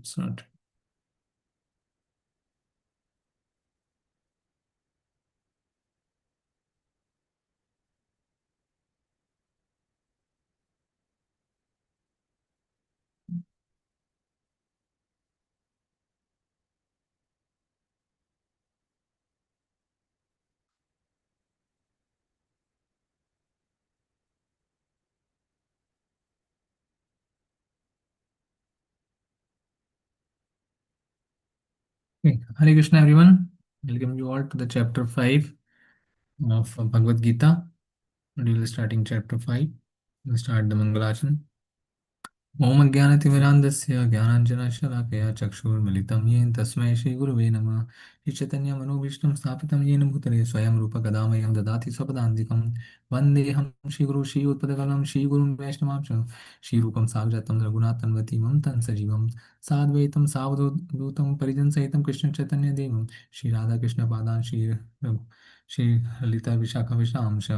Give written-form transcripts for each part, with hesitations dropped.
it's not. Okay. Hare Krishna, everyone. Welcome you all to the chapter 5 of Bhagavad Gita. We will starting chapter 5. We'll start the Mangalachan. ओम अज्ञानतिमिरान्धस्य ज्ञानाञ्जनशलाकया चक्षुर्मिलितं येन तस्मै श्रीगुरुवे नमः श्रीचैतन्यमनोभीष्टं स्थापितं येन भूतले स्वयं रूपकदा मह्यं ददाति स्वपदान्तिकं वन्देऽहं श्रीगुरुं श्रीयुतपदकमलं श्रीगुरुं वैष्णवांश श्रीरूपं साग्रतं रघुनाथन्वतीमं तं सजीवं साद्वैतं सावधूतं परिजनसहितं कृष्णचैतन्यदेवं श्रीराधाकृष्णपादान् श्रीललिता विशाखाविशांश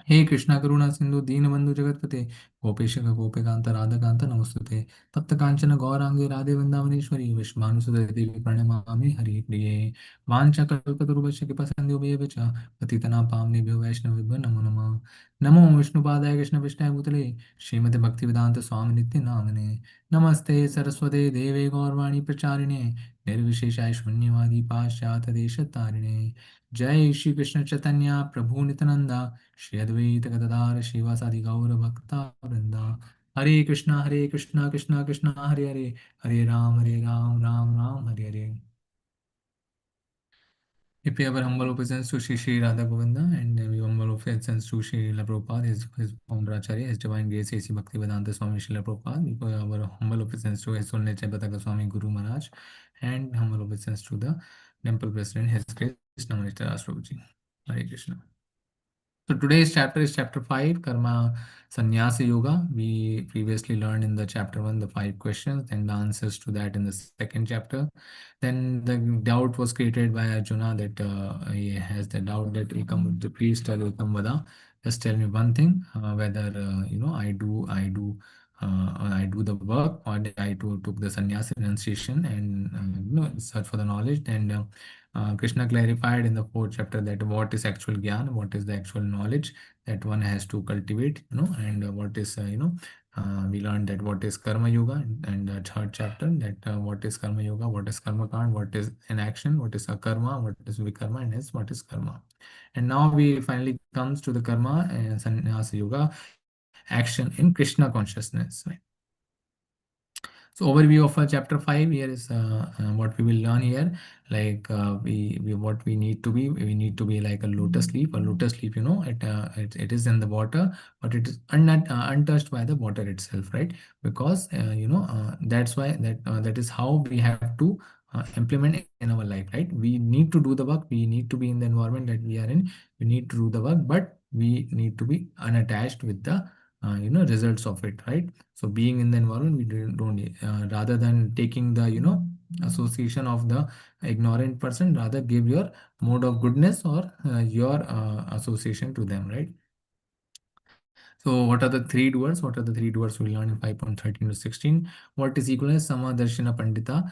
हे कृष्णा करुणा सिंधु दीनबंधु जगतपते गोपेश गोपिकांत राधाकांत नमस्तुते तप्त कांचन गौरांगे राधे वृंदावनेश्वरी विश्वानुसुते देवी प्रणमामि हरि प्रिये वाञ्छाकल्पतरुभ्यश्च कृपासिन्धुभ्यश्च पतितनां पावनेभ्यो वैष्णवेभ्यो नमो नमः नमो विष्णुपादाय कृष्णपृष्ठाय भूतले श्रीमते भक्तिवेदांत स्वामी नित्य नामने नमस्ते सरस्वते देवे गौरवाणी प्रचारिणे निर्विशेषाय शून्यवादी पाश्चात्य देशतारिणे जय श्री कृष्ण चैतन्य प्रभु नित्यानंदा श्री अद्वैत गदाधर श्रीवासादि गौर भक्ता वृंदा हरे Krishna Krishna Krishna Hare Hare Hare Ram Ram Ram Hare Hare. We pay our humble obeisance to Shri Radha Govinda and we humble obeisance to Shri Srila Prabhupada, his founder Acharya, His Divine Grace, A.C. Bhaktivedanta Swami Srila Prabhupada. We pay our humble obeisance to His Soul Nature Pataka Swami Guru Maharaj and humble obeisance to the Temple President, His Grace Namanita Prabhuji. Hare Krishna. So today's chapter is chapter 5, Karma Sannyasa Yoga. We previously learned in the chapter 1 the 5 questions and the answers to that in the second chapter. Then the doubt was created by Arjuna that he has the doubt that Ekam, the priest or Ekam Vada, just tell me one thing, whether I do the work or I took the sannyasa renunciation and search for the knowledge. And Krishna clarified in the fourth chapter that what is actual gyan, what is the actual knowledge that one has to cultivate, and what is we learned that what is karma yoga, and the third chapter that what is karma yoga, what is karma kand, what is an action, what is akarma, what is vikarma, and hence what is karma. And now we finally comes to the karma and sannyasa yoga, action in Krishna consciousness. Right? So overview of chapter 5 here is what we will learn here. Like we what we need to be. We need to be like a lotus leaf. A lotus leaf, it is in the water, but it is untouched by the water itself, right? Because that's why that is how we have to implement it in our life, right? We need to do the work. We need to be in the environment that we are in. We need to do the work, but we need to be unattached with the results of it, right? So being in the environment, we don't rather than taking the association of the ignorant person, rather give your mode of goodness or your association to them, right? So what are the three doers? What are the three doers we learn in 5.13 to 16? What is equalness? Samadarshana Pandita,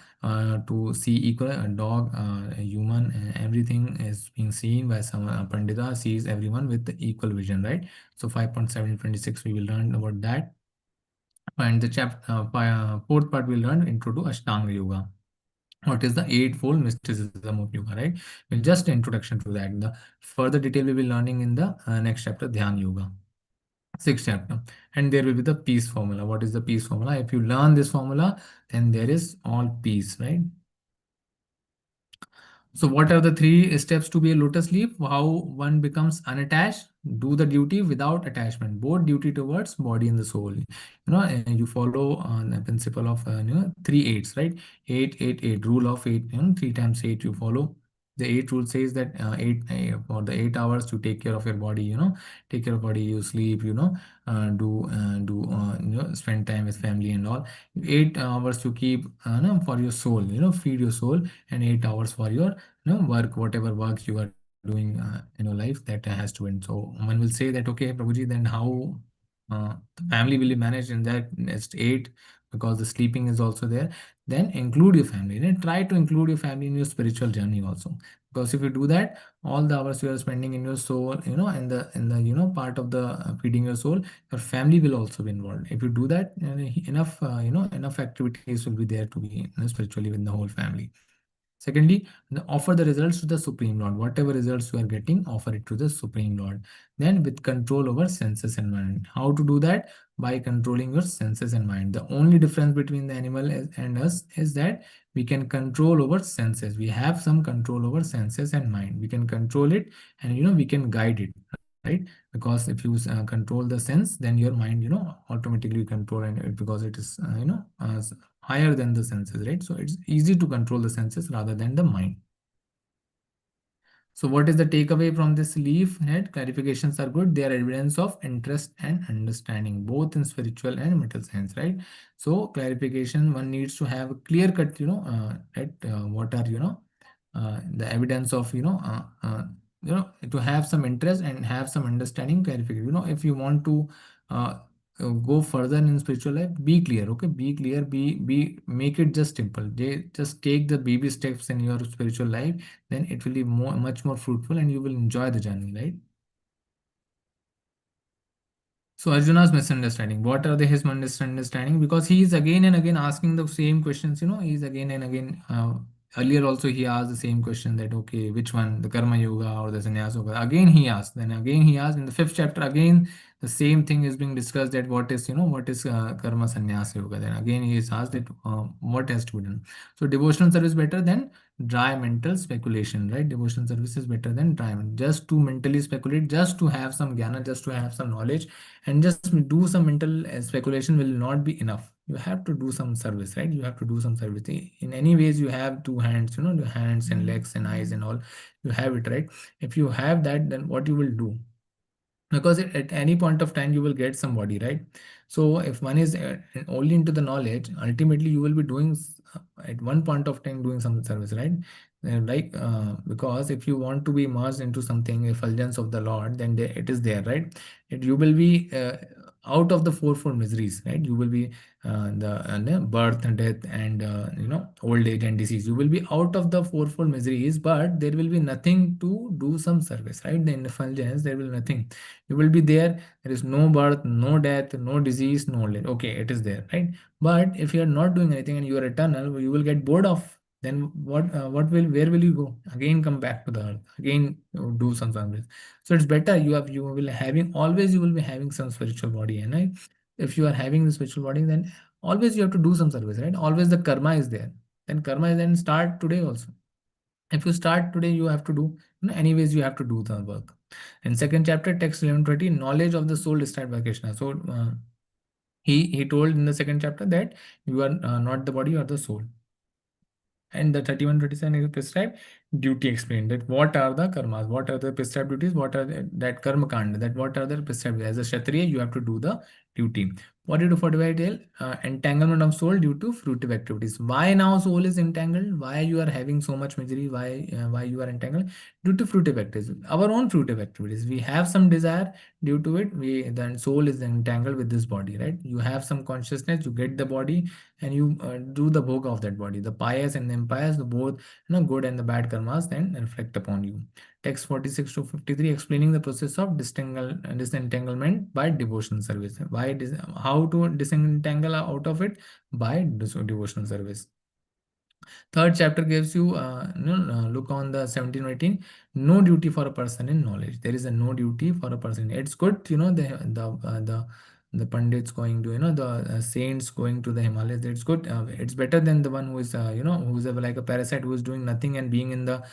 to see equal, a dog, a human, everything is being seen by some Pandita, sees everyone with the equal vision, right? So 5.726 we will learn about that. And the fourth part we learn intro to Ashtanga Yoga. What is the eightfold mysticism of yoga, right? Well, just introduction to that. The further detail we will be learning in the next chapter, Dhyan Yoga. Sixth chapter. And there will be the peace formula. What is the peace formula? If you learn this formula, then there is all peace, right? So what are the three steps to be a lotus leaf? How one becomes unattached? Do the duty without attachment, both duty towards body and the soul. And you follow the principle of 3 8s, right? 8 8 8 rule of 8. 3 times 8 you follow. The 8 rule says that for the 8 hours you take care of your body. Take care of body. You sleep. Spend time with family and all. 8 hours you keep for your soul. Feed your soul, and 8 hours for your work, whatever work you are doing in your life, that has to end. So one will say that, okay, Prabhuji, then how the family will be managed in that next 8? because the sleeping is also there. Then include your family, and try to include your family in your spiritual journey also, because if you do that, all the hours you are spending in your soul, in the part of the feeding your soul, your family will also be involved. If you do that, enough activities will be there to be, spiritually with the whole family. Secondly, offer the results to the Supreme Lord. Whatever results you are getting, offer it to the Supreme Lord. Then with control over senses and mind. How to do that? By controlling your senses and mind. The only difference between the animal and us is that we can control over senses. We have some control over senses and mind. We can control it, and we can guide it, right? Because if you control the sense, then your mind, automatically control, and because it is, higher than the senses, right? So it's easy to control the senses rather than the mind. So what is the takeaway from this leaf head? Clarifications are good. They are evidence of interest and understanding, both in spiritual and mental science, right? So clarification, one needs to have a clear cut, what are, the evidence of, to have some interest and have some understanding, clarification. If you want to uh, go further in spiritual life, be clear, okay? Be clear, make it just simple. Just take the baby steps in your spiritual life, then it will be much more fruitful, and you will enjoy the journey, right? So Arjuna's misunderstanding. What are his misunderstanding? Because he is again and again asking the same questions. He's again and again. Earlier also he asked the same question, that okay, which one, the karma yoga or the sannyasa yoga? Again he asked. Then again he asked in the fifth chapter. Again the same thing is being discussed, that what is karma sannyasa yoga? Then again he is asked that what has to be done. So devotional service better than dry mental speculation, right? Devotional service is better than dry. Just to mentally speculate, just to have some jnana, just to have some knowledge, and just do some mental speculation will not be enough. You have to do some service, right? You have to do some service. In any ways, you have two hands, the hands and legs and eyes and all, you have it, right? If you have that, then what you will do? Because at any point of time you will get somebody, right? So if one is only into the knowledge, ultimately you will be doing at one point of time doing some service, right? Because if you want to be immersed into something, effulgence of the Lord, then it is there, right? You will be out of the fourfold miseries, right? You will be the birth and death and old age and disease. You will be out of the fourfold miseries, but there will be nothing to do some service, right? The effulgence, there will nothing. You will be there. There is no birth, no death, no disease, no old age. Okay, it is there, right? But if you are not doing anything and you are eternal, you will get bored of. Then where will you go? Again, come back to the earth. Again, do some service. So it's better you will having always, you will be having some spiritual body, and right? If you are having the spiritual body, then always you have to do some service, right? Always the karma is there. Then karma is then start today also. If you start today, you have to do, anyways, you have to do the work. In second chapter, text 1120, knowledge of the soul described by Krishna. So he told in the second chapter that you are not the body, you are the soul. And the 3127 is prescribed duty explained, that what are the karmas, what are the prescribed duties, what are that karma kanda, that what are the prescribed. As a Kshatriya, you have to do the duty. What do you do for divine tail? Entanglement of soul due to fruitive activities. Why now soul is entangled? Why you are having so much misery? Why you are entangled? Due to fruitive activities, our own fruitive activities. We have some desire, due to it, then soul is entangled with this body, right? You have some consciousness, you get the body, and you do the bhog of that body. The pious and the impious, the both, good and the bad karmas then reflect upon you. Text 46 to 53 explaining the process of disentanglement by devotional service. How to disentangle out of it? By devotional service. Third chapter gives you, look on the 17 18. No duty for a person in knowledge. There is a no duty for a person. It's good, the pandits going to, the saints going to the Himalayas. It's good. It's better than the one who is, who's like a parasite, who is doing nothing and being in the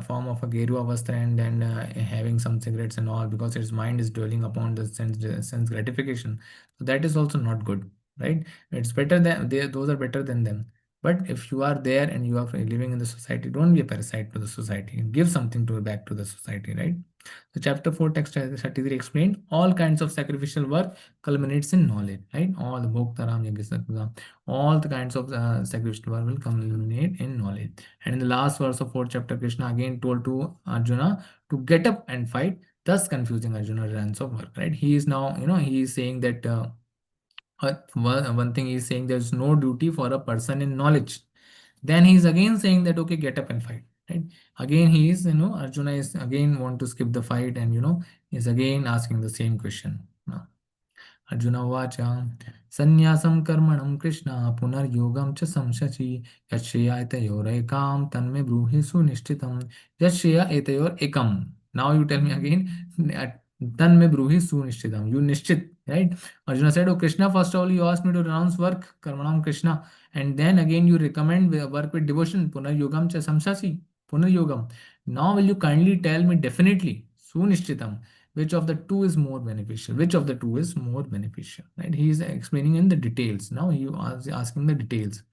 form of a Gerua Vastra, and then having some cigarettes and all, because his mind is dwelling upon the sense gratification. So that is also not good, right? It's better than those are better than them. But if you are there and you are living in the society, don't be a parasite to the society. Give something back to the society, right? So chapter 4, text 33 explained all kinds of sacrificial work culminates in knowledge, right? All the Bhoktaram, Yajna, all the kinds of sacrificial work will culminate in knowledge. And in the last verse of 4th chapter, Krishna again told to Arjuna to get up and fight, thus confusing Arjuna's runs of work, right? He is now, he is saying that One thing he's saying, there's no duty for a person in knowledge. Then he's again saying that okay, get up and fight. Right? Again, he is, Arjuna is again want to skip the fight, and is again asking the same question. Arjuna Vacha Sannyasam Karmanam Krishna Punaryogam Cha Samshachi Yashya Etayor Ekam Tanme Bruhi Sunishtitam Yashya Etayor Ekam. Now you tell me again, Tanme Bruhi Sunishtitam. You nishchit, right? Arjuna said, oh Krishna, first of all, you asked me to renounce work, Karmanam Krishna, and then again you recommend work with devotion, Punaryogam Cha Samshachi, Punaryogam. Now will you kindly tell me definitely, Sunishtitam, which of the two is more beneficial, which of the two is more beneficial, right? He is explaining in the details. Now he is asking the details.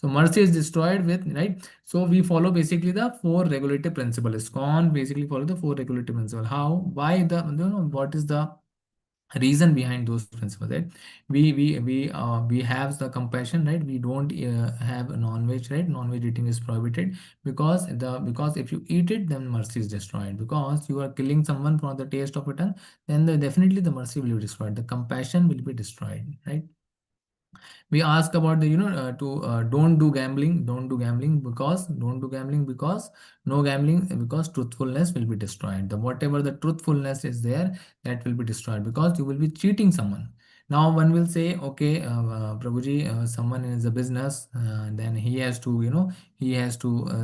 So mercy is destroyed with, right? So we follow basically the four regulative principles. ISKCON basically follow the four regulative principles. How, why, what is the reason behind those principles, right? We have the compassion, right? We don't have non-veg, right? Non-veg eating is prohibited, because if you eat it, then mercy is destroyed, because you are killing someone for the taste of it, and then definitely the mercy will be destroyed, the compassion will be destroyed, right? We ask about the to don't do gambling because no gambling, because truthfulness will be destroyed, the whatever the truthfulness is there, that will be destroyed, because you will be cheating someone. Now one will say, okay, Prabhuji, someone is a business, then he has to,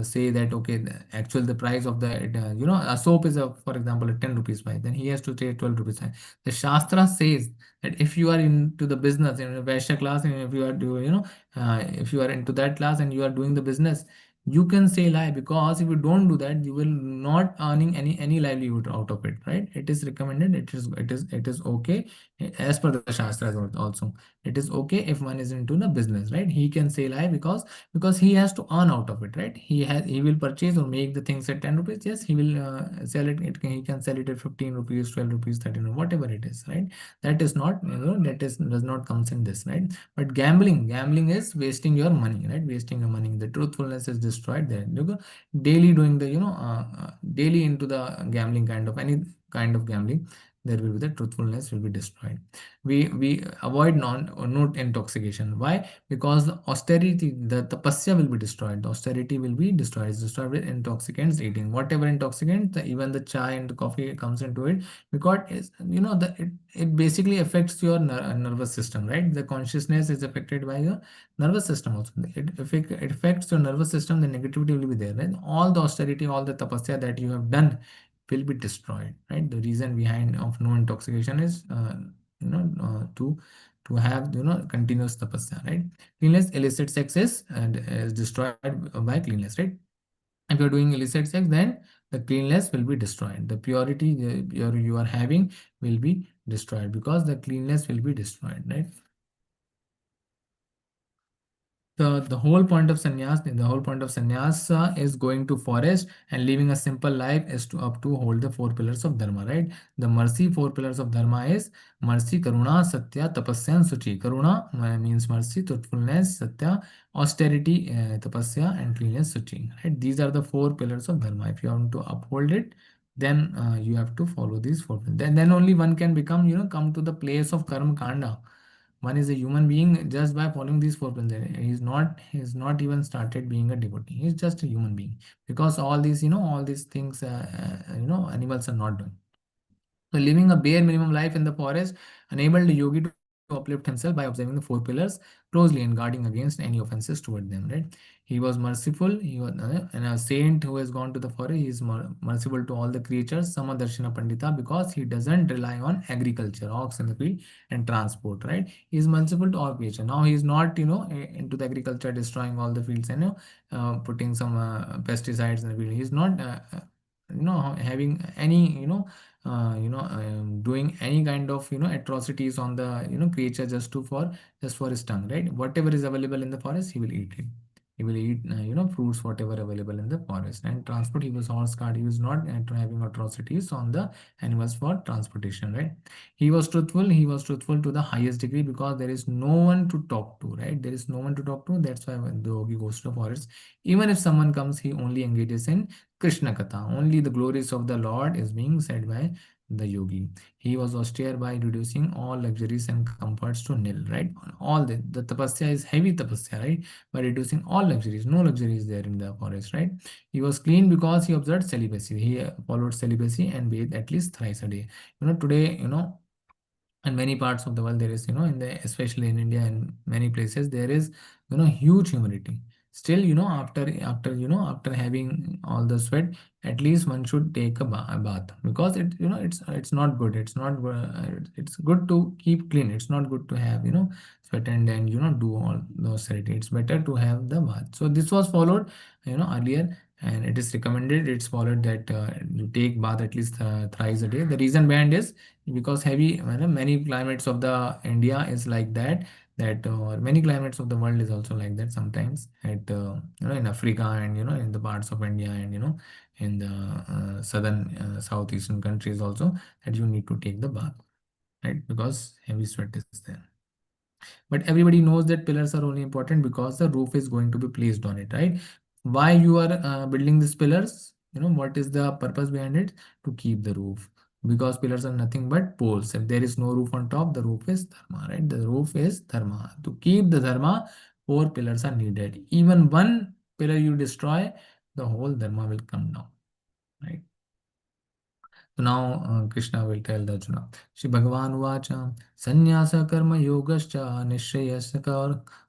say that, okay, the price of the, a soap is, for example, a 10 rupees price, then he has to say 12 rupees price. The Shastra says that if you are into the business in a Vaishya class, and if you are doing, if you are into that class and you are doing the business, you can say lie, because if you don't do that, you will not earning any livelihood out of it, right? It is recommended, it is okay, as per the Shastras also. It is okay if one is into the business, right? He can say lie, because he has to earn out of it, right? He will purchase or make the things at 10 rupees. Yes, he will sell it, he can sell it at 15 rupees, 12 rupees, 13, whatever it is, right? That is not, does not comes in this, right? But gambling is wasting your money, right? Wasting your money, the truthfulness is destroyed there. You go daily doing the, daily into the gambling, kind of any kind of gambling, there will be the truthfulness will be destroyed. We avoid non or not intoxication. Why? Because the austerity, the tapasya will be destroyed, the austerity will be destroyed. It's destroyed with intoxicants eating, whatever intoxicant, even the chai and the coffee comes into it, because it's, it basically affects your nervous system, right? The consciousness is affected by your nervous system also. It affects your nervous system, the negativity will be there, right? All the austerity, all the tapasya that you have done will be destroyed, right? The reason behind of no intoxication is, to have, continuous tapasya, right? Cleanliness, illicit sex is destroyed by cleanliness, right? If you're doing illicit sex, then the cleanliness will be destroyed, the purity you are having will be destroyed, because the cleanliness will be destroyed, right? The whole point of sannyas is going to forest and living a simple life, is to up to hold the four pillars of dharma, right? The mercy, four pillars of dharma is mercy, karuna, satya, tapasya, and suchi. Karuna means mercy, truthfulness, satya, austerity, tapasya, and cleanliness, suchi, right? These are the four pillars of dharma. If you want to uphold it, then you have to follow these four pillars. Then only one can become, come to the place of karma kanda. One is a human being just by following these four principles. He's not even started being a devotee. He's just a human being, because all these things, animals are not doing. So living a bare minimum life in the forest enabled the yogi to uplift himself by observing the four pillars closely and guarding against any offenses toward them. Right? He was merciful. He was, and a saint who has gone to the forest. He is merciful to all the creatures. Samadarshana Pandita, because he doesn't rely on agriculture, ox in the field, and transport. Right? He is merciful to all creatures. Now he is not, into the agriculture, destroying all the fields and, putting some pesticides in the field. He is not. Having any, doing any kind of, atrocities on the, creature, just for his tongue, right? Whatever is available in the forest, he will eat it. He will eat, fruits, whatever available in the forest. And transport, he was horse cart. He was not having atrocities on the animals for transportation, right? He was truthful. He was truthful to the highest degree, because there is no one to talk to, right? There is no one to talk to. That's why when the yogi goes to the forest, even if someone comes, he only engages in Krishna Katha. Only the glories of the Lord is being said by the yogi. He was austere by reducing all luxuries and comforts to nil, right? All the tapasya is heavy tapasya, right? By reducing all luxuries, no luxury is there in the forest, right? He was clean because he observed celibacy. He followed celibacy and bathed at least thrice a day. Today, in many parts of the world there is, in the especially in India and many places there is, huge humidity. Still, after having all the sweat, at least one should take a bath, because it's not good, it's good to keep clean, it's not good to have, sweat and then, do all those serenity. It's better to have the bath. So this was followed, earlier, and it is recommended, it's followed that you take bath at least thrice a day. The reason behind is because heavy, many climates of the India is like that, many climates of the world is also like that sometimes, at in Africa, and in the parts of India, and in the southern southeastern countries also, that you need to take the bath, right? Because heavy sweat is there. But everybody knows that pillars are only important because the roof is going to be placed on it, right? Why you are building these pillars? What is the purpose behind it? To keep the roof, because pillars are nothing but poles. If there is no roof on top, the roof is dharma, right? The roof is dharma. To keep the dharma, four pillars are needed. Even one pillar you destroy, the whole dharma will come down, right? So now Krishna will tell the Arjuna. Shri Bhagavan Uvacha Sannyasa Karma Yogascha Nishrayasya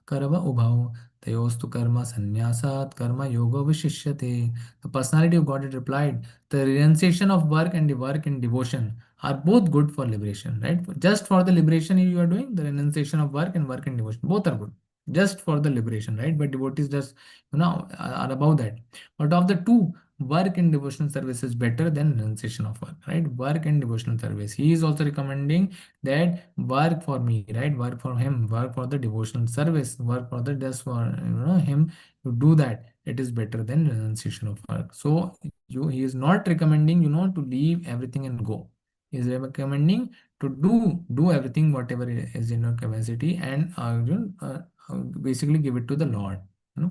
Karava Ubhau Tayostu Karma Sannyasat Karma Yoga Vishishyate. The personality of Godhead replied, the renunciation of work and the work in devotion are both good for liberation, right? Just for the liberation you are doing, the renunciation of work and work in devotion, both are good. Just for the liberation, right? But devotees just, are above that. But of the two, work in devotional service is better than renunciation of work, right? Work and devotional service, he is also recommending that work for me, right? Work for him, work for the devotional service, work for the just for, him to do that, it is better than renunciation of work. So he is not recommending, to leave everything and go. He is recommending to do everything whatever is in your capacity, and basically give it to the Lord, you know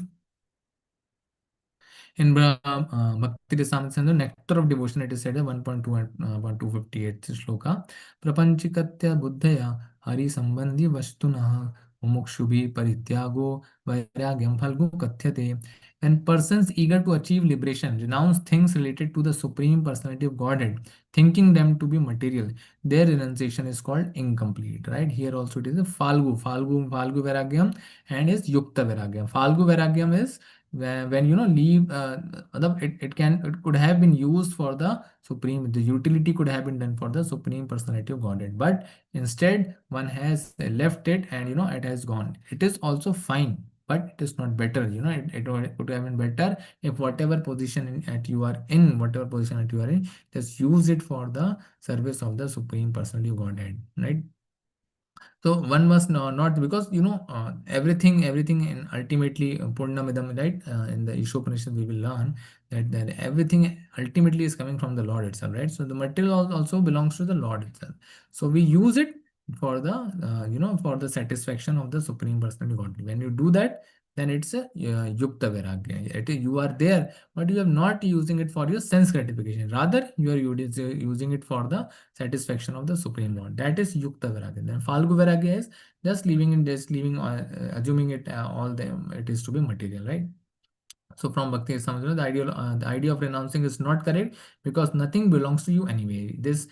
in Bhakti Rasamrita, Nectar of Devotion, it is said 1.2 and 258 shloka. Prapanchikatya buddhaya hari sambandhi vastuna mumukshubhi parityago vairagyam phalgu kathyate. When persons eager to achieve liberation renounce things related to the Supreme Personality of Godhead, thinking them to be material, their renunciation is called incomplete. Right here also it is a falgu vairagyam, and is yukta vairagyam. Falgu vairagyam is when leave, it could have been used for the supreme, the utility could have been done for the Supreme Personality of Godhead, but instead one has left it, and it has gone. It is also fine, but it is not better. It would have been better if whatever position at you are in, whatever position that you are in, just use it for the service of the Supreme Personality of Godhead, right? So one must know, not because everything and ultimately Purnamidam, right? In the Ishopanishad we will learn that everything ultimately is coming from the Lord itself, right? So the material also belongs to the Lord itself. So we use it for the for the satisfaction of the Supreme Personality of God. When you do that, then it's a yukta vairagya. You are there, but you are not using it for your sense gratification. Rather, you are using it for the satisfaction of the Supreme Lord. That is Yukta Vairagya. Then Falgu Vairagya is just leaving, assuming it all it is to be material, right? So from Bhakti Samajana, the idea of renouncing is not correct, because nothing belongs to you anyway. This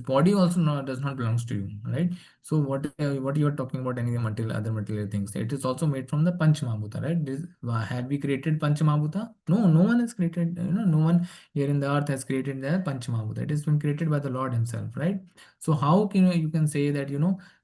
body also does not belongs to you, right? So what you are talking about, any material, other material things, it is also made from the Panch Mahabhuta, right? Have we created Panch Mahabhuta? No, no one has created. No one here in the earth has created the Panch Mahabhuta. It has been created by the Lord Himself, right? So how can you can say that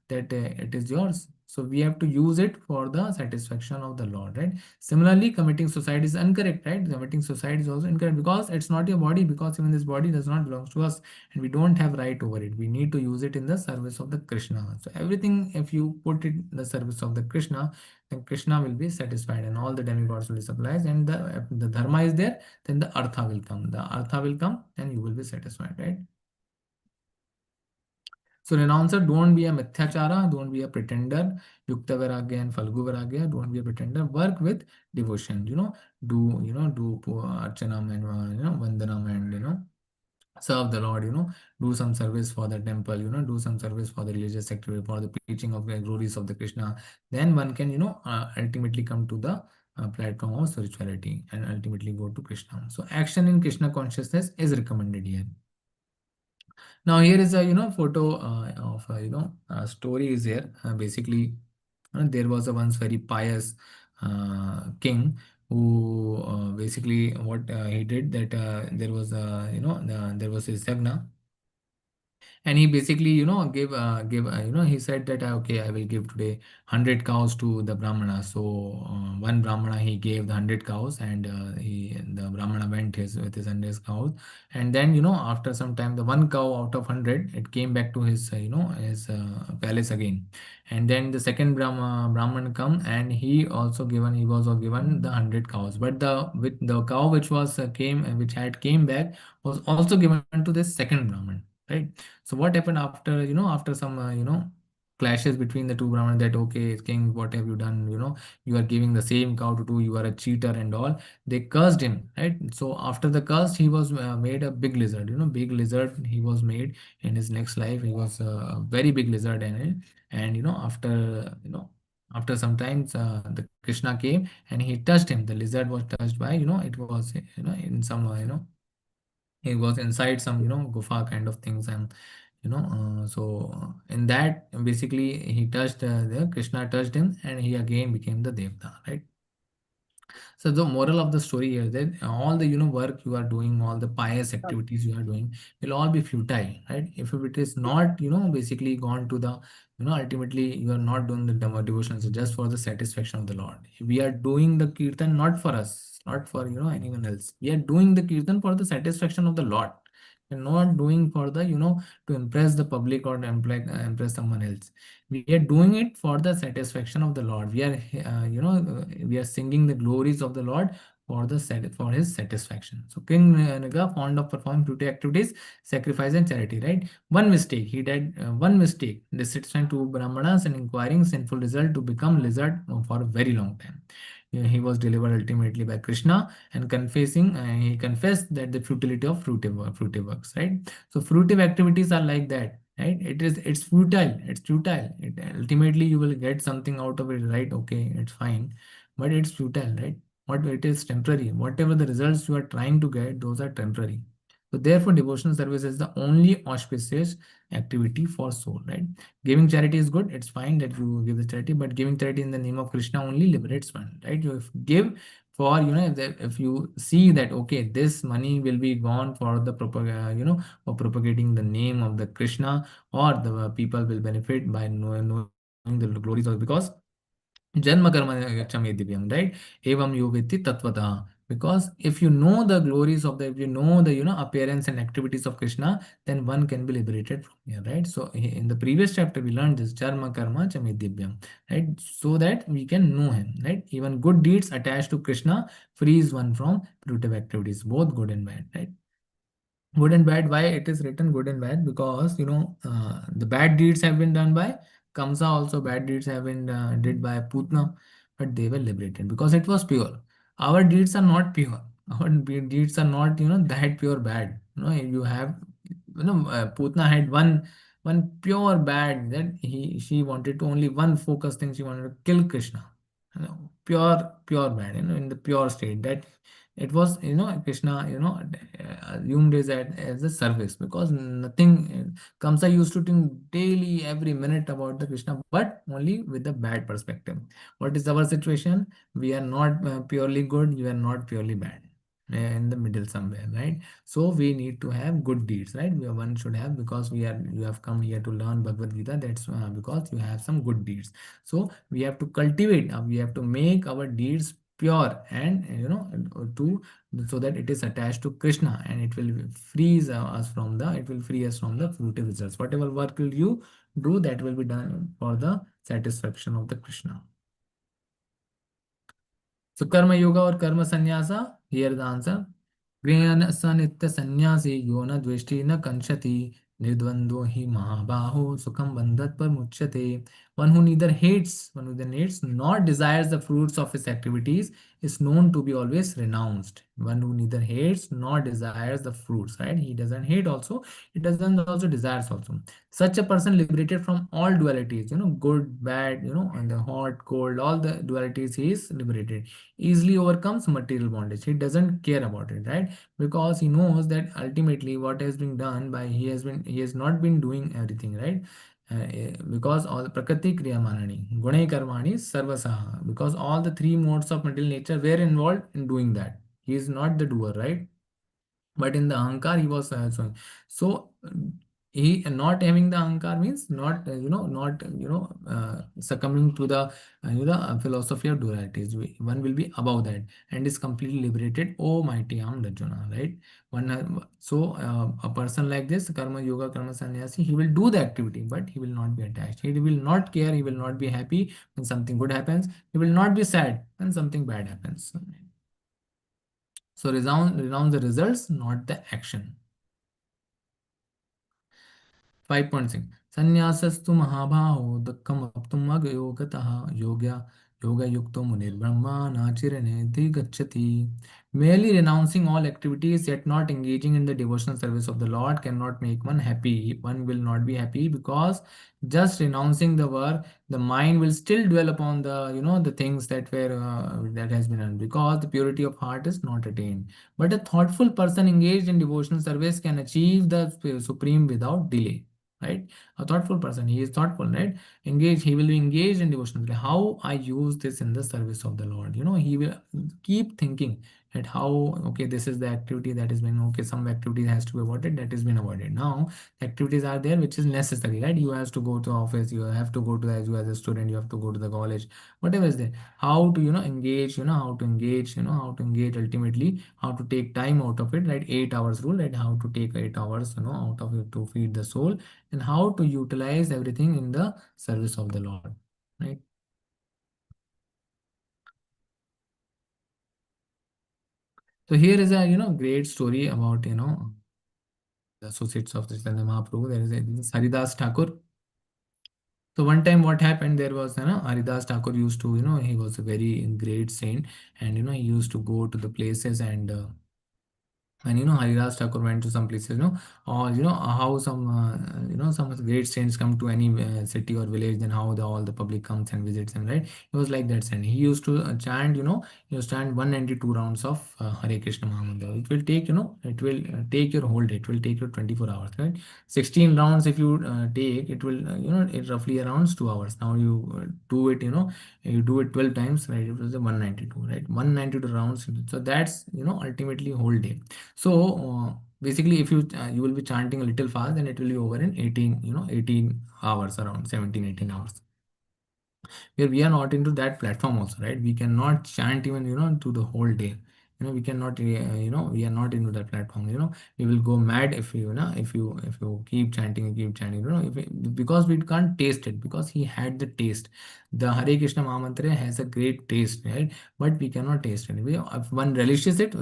that it is yours? So we have to use it for the satisfaction of the Lord, right? Similarly, committing suicide is incorrect, right? Committing suicide is also incorrect because it's not your body, because even this body does not belong to us, and we don't have right over it. We need to use it in the service of the Krishna. So everything, if you put it in the service of the Krishna, then Krishna will be satisfied, and all the demigods will be supplied. And if the dharma is there, then the artha will come. The artha will come, and you will be satisfied, right? So renouncer, don't be a mithyachara, don't be a pretender. Yukta Vairagya and Falgu Vairagya, don't be a pretender. Work with devotion. Do archanam and vandanam and serve the Lord. Do some service for the temple. Do some service for the religious activity, for the preaching of the glories of the Krishna. Then one can ultimately come to the platform of spirituality and ultimately go to Krishna. So action in Krishna consciousness is recommended here. Now here is a photo of a story is here. Basically, there was a once very pious king who basically what he did that there was a there was a yagna, and he basically give he said that okay, I will give today 100 cows to the brahmana. So one brahmana, he gave the 100 cows, and the brahmana went with his 100 cows, and then after some time, the one cow out of 100, it came back to his his palace again. And then the second brahman come, and he was given the 100 cows, but the cow which was which had came back was also given to this second brahman, right? So what happened after, after some, clashes between the two Brahmanas, that, okay, king, what have you done? You are giving the same cow to two, you are a cheater and all. They cursed him, right? So after the curse, he was made a big lizard, big lizard he was made in his next life. He was a very big lizard. And after some times, the Krishna came and he touched him. The lizard was touched by, it was, in some, he was inside some gufa kind of things. And in that, basically, he touched the Krishna touched him, and he again became the devta, right? So the moral of the story here is that all the work you are doing, all the pious activities you are doing, will all be futile, right? If it is not basically gone to the ultimately, you are not doing the devotions just for the satisfaction of the Lord. We are doing the kirtan not for us, not for anyone else. We are doing the kirtan for the satisfaction of the Lord. We're not doing for the to impress the public or to impress someone else. We are doing it for the satisfaction of the Lord. We are we are singing the glories of the Lord for for his satisfaction. So King Naga, fond of performing duty activities, sacrifice and charity, right? One mistake he did, one mistake, dissatisfying to brahmanas and inquiring sinful result, to become lizard for a very long time. He was delivered ultimately by Krishna, and he confessed that the futility of fruitive works, right? So fruitive activities are like that, right? It's futile. It's futile. Ultimately you will get something out of it, right? Okay, it's fine, but it's futile, right? What it is temporary. Whatever the results you are trying to get, those are temporary. So therefore, devotional service is the only auspicious activity for soul, right? Giving charity is good. It's fine that you give the charity, but giving charity in the name of Krishna only liberates one, right? You give for if you see that, okay, this money will be gone for the for propagating the name of the Krishna, or the people will benefit by knowing the glories of, because Janma karma gacchami divyam, right? Evam yovitti tatvata. Because if you know the glories of if you know the appearance and activities of Krishna, then one can be liberated from here, right? So in the previous chapter we learned this Charma karma chami divyam, right? So that we can know him, right? Even good deeds attached to Krishna frees one from pollutive activities, both good and bad, right? Good and bad, why it is written good and bad? Because the bad deeds have been done by Kamsa, also bad deeds have been did by Putna, but they were liberated because it was pure. Our deeds are not pure. Our deeds are not that pure bad. You have Putna had one pure bad, that she wanted to only one focus thing. She wanted to kill Krishna. Pure bad, in the pure state, that it was Krishna assumed is as a service, because nothing Kamsa used to think daily every minute about the Krishna, but only with the bad perspective. What is our situation? We are not purely good, we are not purely bad, in the middle somewhere, right? So we need to have good deeds, right? One should have, because you have come here to learn Bhagavad Gita, that's because you have some good deeds. So we have to cultivate, we have to make our deeds pure, and to so that it is attached to Krishna, and it will it will free us from the fruitive results. Whatever work will you do, that will be done for the satisfaction of the Krishna. So karma yoga or karma sannyasa, here the answer. Grihana sanitya sannyasi yona dveshti na kanshati Nidvando hi mahabaho sukham bandhat par muchyate. One who neither hates nor desires the fruits of his activities is known to be always renounced. One who neither hates nor desires the fruits, right? He doesn't hate also, he doesn't also desires also. Such a person liberated from all dualities, good, bad, and the hot, cold, all the dualities, he is liberated. Easily overcomes material bondage. He doesn't care about it, right? Because he knows that ultimately what has been done by he has not been doing everything, right? Because all prakriti kriya manani gune karmani sarvasaha, because all the three modes of material nature were involved in doing that. He is not the doer, right? But in the ahankar he was showing. So he not having the ahankar means not not succumbing to the philosophy of dualities. One will be above that and is completely liberated. Oh mighty armed Arjuna, right? A person like this, karma yoga, karma sannyasi, he will do the activity, but he will not be attached. He will not care. He will not be happy when something good happens. He will not be sad when something bad happens. So renounce the results, not the action. 5.6 Sannyasasthu mahabhaho dukkam aptum agayogataha yoga yukto munirbrahma nachirane gachati. Merely renouncing all activities yet not engaging in the devotional service of the Lord cannot make one happy. One will not be happy because just renouncing the work, the mind will still dwell upon the the things that were that has been done, because the purity of heart is not attained. But a thoughtful person engaged in devotional service can achieve the supreme without delay, right? A thoughtful person, he is thoughtful, right? Engage, he will be engaged in devotional. How I use this in the service of the Lord, he will keep thinking at how, okay, this is the activity that has been, okay, some activity has to be avoided, that has been avoided. Now activities are there which is necessary, right? You have to go to office, you have to go to, as you as a student, you have to go to the college, whatever is there. How to engage, how to engage, how to engage ultimately, how to take time out of it, right? 8 hours rule, right? How to take 8 hours out of it to feed the soul, and how to utilize everything in the service of the Lord, right? So here is a great story about the associates of the Chaitanya Mahaprabhu. There is this Haridas Thakur. So one time what happened, there was Haridas Thakur used to, he was a very great saint, and he used to go to the places, and Haridas Thakur went to some places, or how some great saints come to any city or village, then how all the public comes and visits him, right? He was like that saint. He used to chant, chant 192 rounds of Hare Krishna Mahamantra. It will take, it will take your whole day. It will take you 24 hours, right? 16 rounds if you take, it will, it roughly around 2 hours. Now you do it, you do it 12 times, right? It was a 192, right? 192 rounds. So that's, ultimately whole day. So basically, if you will be chanting a little fast, then it will be over in 18, 18 hours, around 17, 18 hours, where we are not into that platform also, right? We cannot chant even to the whole day. We cannot we are not into that platform. We will go mad if if you keep chanting and keep chanting, because we can't taste it, because he had the taste. The Hare Krishna Mahamantra has a great taste, right? But we cannot taste it. If one relishes it,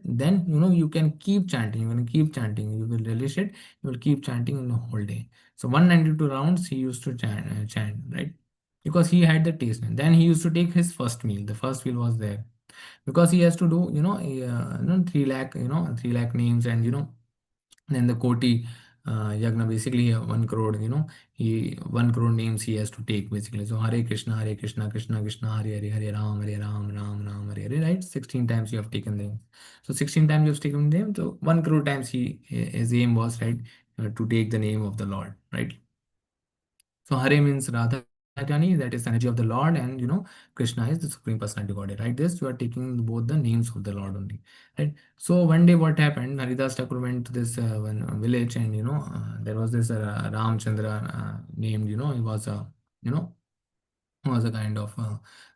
then you can keep chanting, you can keep chanting, you will relish it, you will keep chanting in the whole day. So 192 rounds he used to chant, right? Because he had the taste. And then he used to take his first meal. The first meal was there, because he has to do 3 lakh, 3 lakh names, and then the Koti Yagna, basically 1 crore, he 1 crore names he has to take basically. So Hare Krishna, Hare Krishna, Krishna Krishna, Hare Hare, Hare Ram, Hare Ram, Ram Ram, Hare Hare, right? 16 times you have taken them. So 16 times you have taken them. So 1 crore times his aim was, right, to take the name of the Lord, right? So Hare means Radha Rani, that is the energy of the Lord, and Krishna is the supreme personality Godhead. Right? This you are taking both the names of the Lord only. Right? So one day what happened? Haridas Thakur went to this one village, and there was this Ramchandra named, he was a you know was a kind of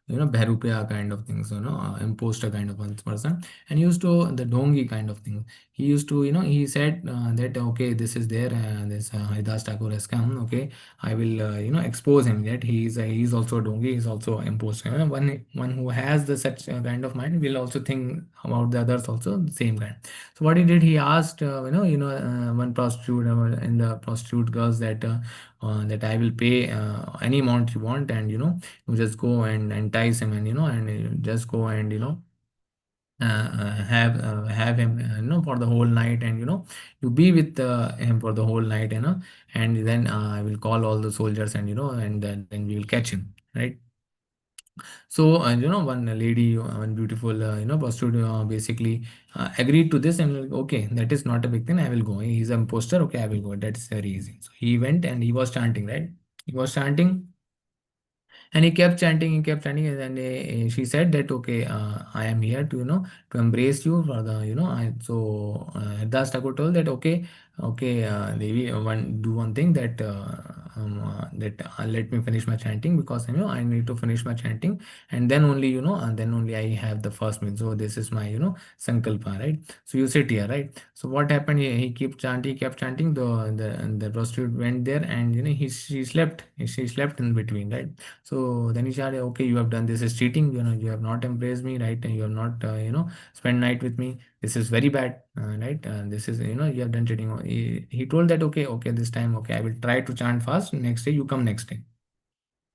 Bharupya kind of things, imposter kind of one person. And he used to the dongi kind of thing. He used to, he said that, okay, this is there, this Haridas Thakur has come, okay, I will, expose him that he's also a dongi, he's also imposter. One who has the such kind of mind will also think about the others also the same kind. So what he did, he asked, one prostitute in the prostitute girls that I will pay any amount you want, and you just go and entice him, and and just go and have him for the whole night, and you be with him for the whole night, and then I will call all the soldiers, and then we will catch him, right? So, one lady, one beautiful, prostitute, basically agreed to this, and like, okay, that is not a big thing. I will go. He's an imposter. Okay, I will go. That's very easy. So he went and he was chanting, right? He was chanting, and he kept chanting, and then she said that, okay, I am here to, to embrace you for the, Das Thakur told that, okay, okay, Devi, do one thing that, let me finish my chanting, because, I need to finish my chanting, and then only, and then only I have the first meal. So this is my, sankalpa, right? So you sit here, right? So what happened? He kept chanting. The prostitute went there, and she slept in between, right? So then he said, okay, you have done this is cheating. You have not embraced me, right? And you have not, spent night with me. This is very bad, right? This is, you have done cheating. He told that, okay, okay, this time, okay, I will try to chant fast. Next day, you come next day.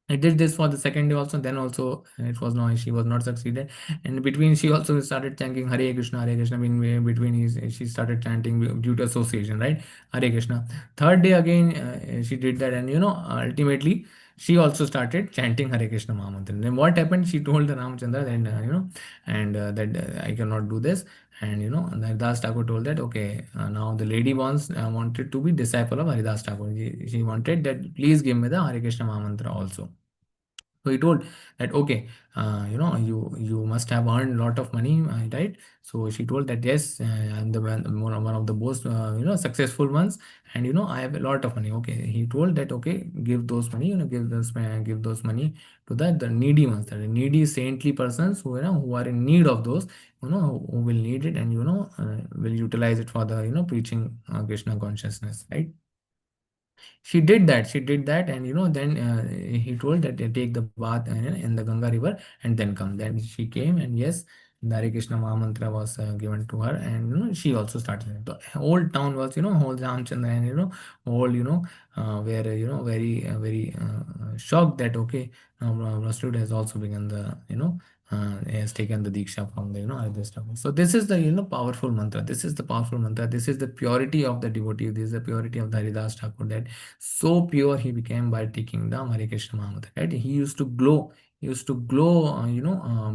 I did this for the second day also. Then also it was no, she was not succeeded. And in between, she also started chanting Hare Krishna, Hare Krishna. In between, she started chanting due to association, right? Hare Krishna. Third day again, she did that, and ultimately she also started chanting Hare Krishna Mahamantra. Then what happened? She told the Ramchandra, then and that I cannot do this. And Haridas Thakur told that, okay, now the lady wanted to be disciple of Haridas Thakur. She wanted that, please give me the Hare Krishna Mahamantra also. So he told that, okay, you must have earned a lot of money, right? So she told that, yes, I'm the one of the most successful ones, and I have a lot of money. Okay, he told that, okay, give those money, give those money to the needy ones, the needy saintly persons who are in need of those, who will need it, and will utilize it for the preaching Krishna consciousness, right? She did that, and then he told that they take the bath in the Ganga river and then come. Then she came, and yes, the Hare Krishna Mahamantra was given to her, and she also started. The whole town was, whole Ramchandra, and whole, were very shocked that, okay, now Rastood has also begun the, has taken the Diksha from the, Haridas Thakur. So this is the, powerful mantra. This is the powerful mantra. This is the purity of the devotee. This is the purity of the Haridas Thakur, that so pure he became by taking the Hare Krishna Mahamantra, right? He used to glow. He used to glow,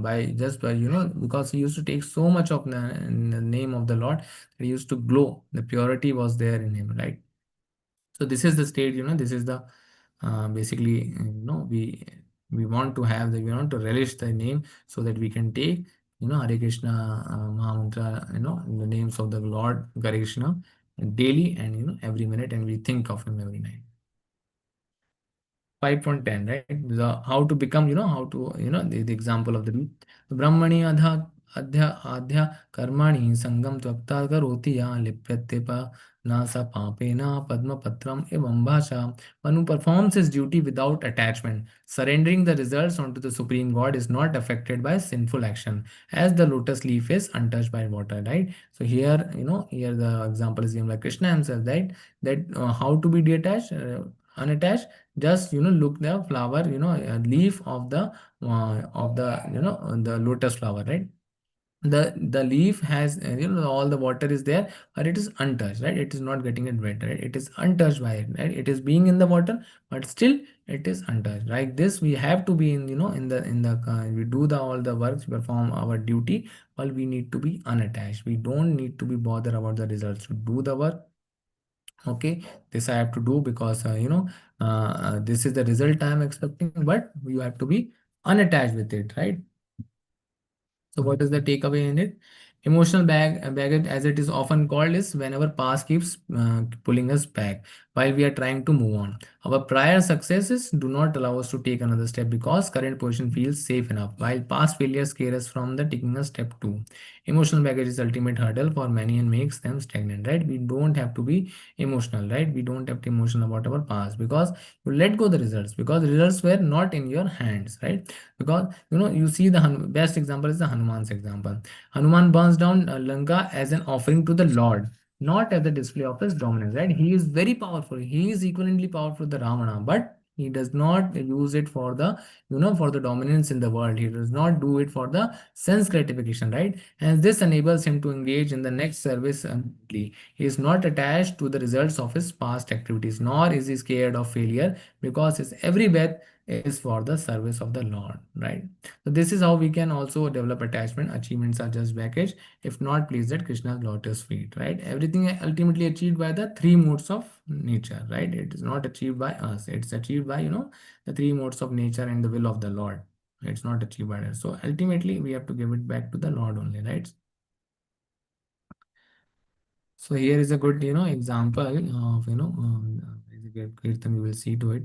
by just by, because he used to take so much of in the name of the Lord, that he used to glow. The purity was there in him, right? So this is the state, this is the basically, we want to have we want to relish the name, so that we can take, Hare Krishna Mahamantra, the names of the Lord Hare Krishna daily, and every minute, and we think of him every night. 5.10, right? How to become, how to, the example of the Brahmani adhya karmani sangam tvakta karoti ya lipyatepa nasa papena padma patram evam bhasha. One who performs his duty without attachment, surrendering the results onto the Supreme God, is not affected by sinful action, as the lotus leaf is untouched by water, right? So here, here the example is given by Krishna himself, right? That how to be detached, unattached, just look the flower, leaf of the the lotus flower, right? The leaf has, all the water is there, but it is untouched, right? It is not getting it wet, right? It is untouched by it, right? It is being in the water, but still it is untouched. Like this, we have to be in, we do the all the works, perform our duty, while we need to be unattached. We don't need to be bothered about the results. To do the work, okay, this I have to do because this is the result I am expecting, but you have to be unattached with it, right? So what is the takeaway in it? Emotional baggage, as it is often called, is whenever past keeps pulling us back while we are trying to move on. Our prior successes do not allow us to take another step because current position feels safe enough, while past failures scare us from the taking a step two. Emotional baggage is ultimate hurdle for many and makes them stagnant, right? We don't have to be emotional, right? We don't have to emotional about our past because you let go the results because results were not in your hands, right? Because you see the best example is the Hanuman's example. Hanuman burns down Lanka as an offering to the Lord, not as a display of his dominance, right? He is very powerful. He is equivalently powerful to Ravana, but he does not use it for the for the dominance in the world. He does not do it for the sense gratification, right? And this enables him to engage in the next service immediately. He is not attached to the results of his past activities, nor is he scared of failure because his every breath is for the service of the Lord, right? So this is how we can also develop attachment. Achievements are just baggage if not placed at Krishna's lotus feet, right? Everything ultimately achieved by the three modes of nature, right? It is not achieved by us. It's achieved by, the three modes of nature and the will of the Lord. It's not achieved by us. So ultimately, we have to give it back to the Lord only, right? So here is a good, example of, Kirtan, we will see to it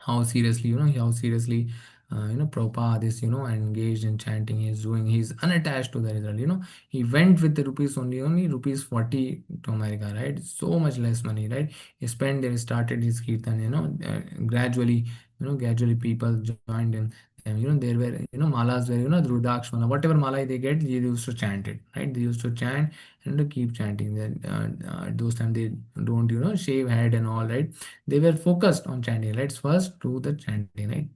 how seriously, how seriously, Prabhupada is, engaged in chanting. He's doing, he's unattached to the result. He went with the rupees only rupees 40 to America, right? So much less money, right? He spent there, started his kirtan, gradually, gradually people joined him. And, there were, malas were, the Rudraksh mala, whatever mala they get, they used to chant it, right? They used to chant and to keep chanting. Then those time they don't, shave head and all, right? They were focused on chanting. Let's first do the chanting, right?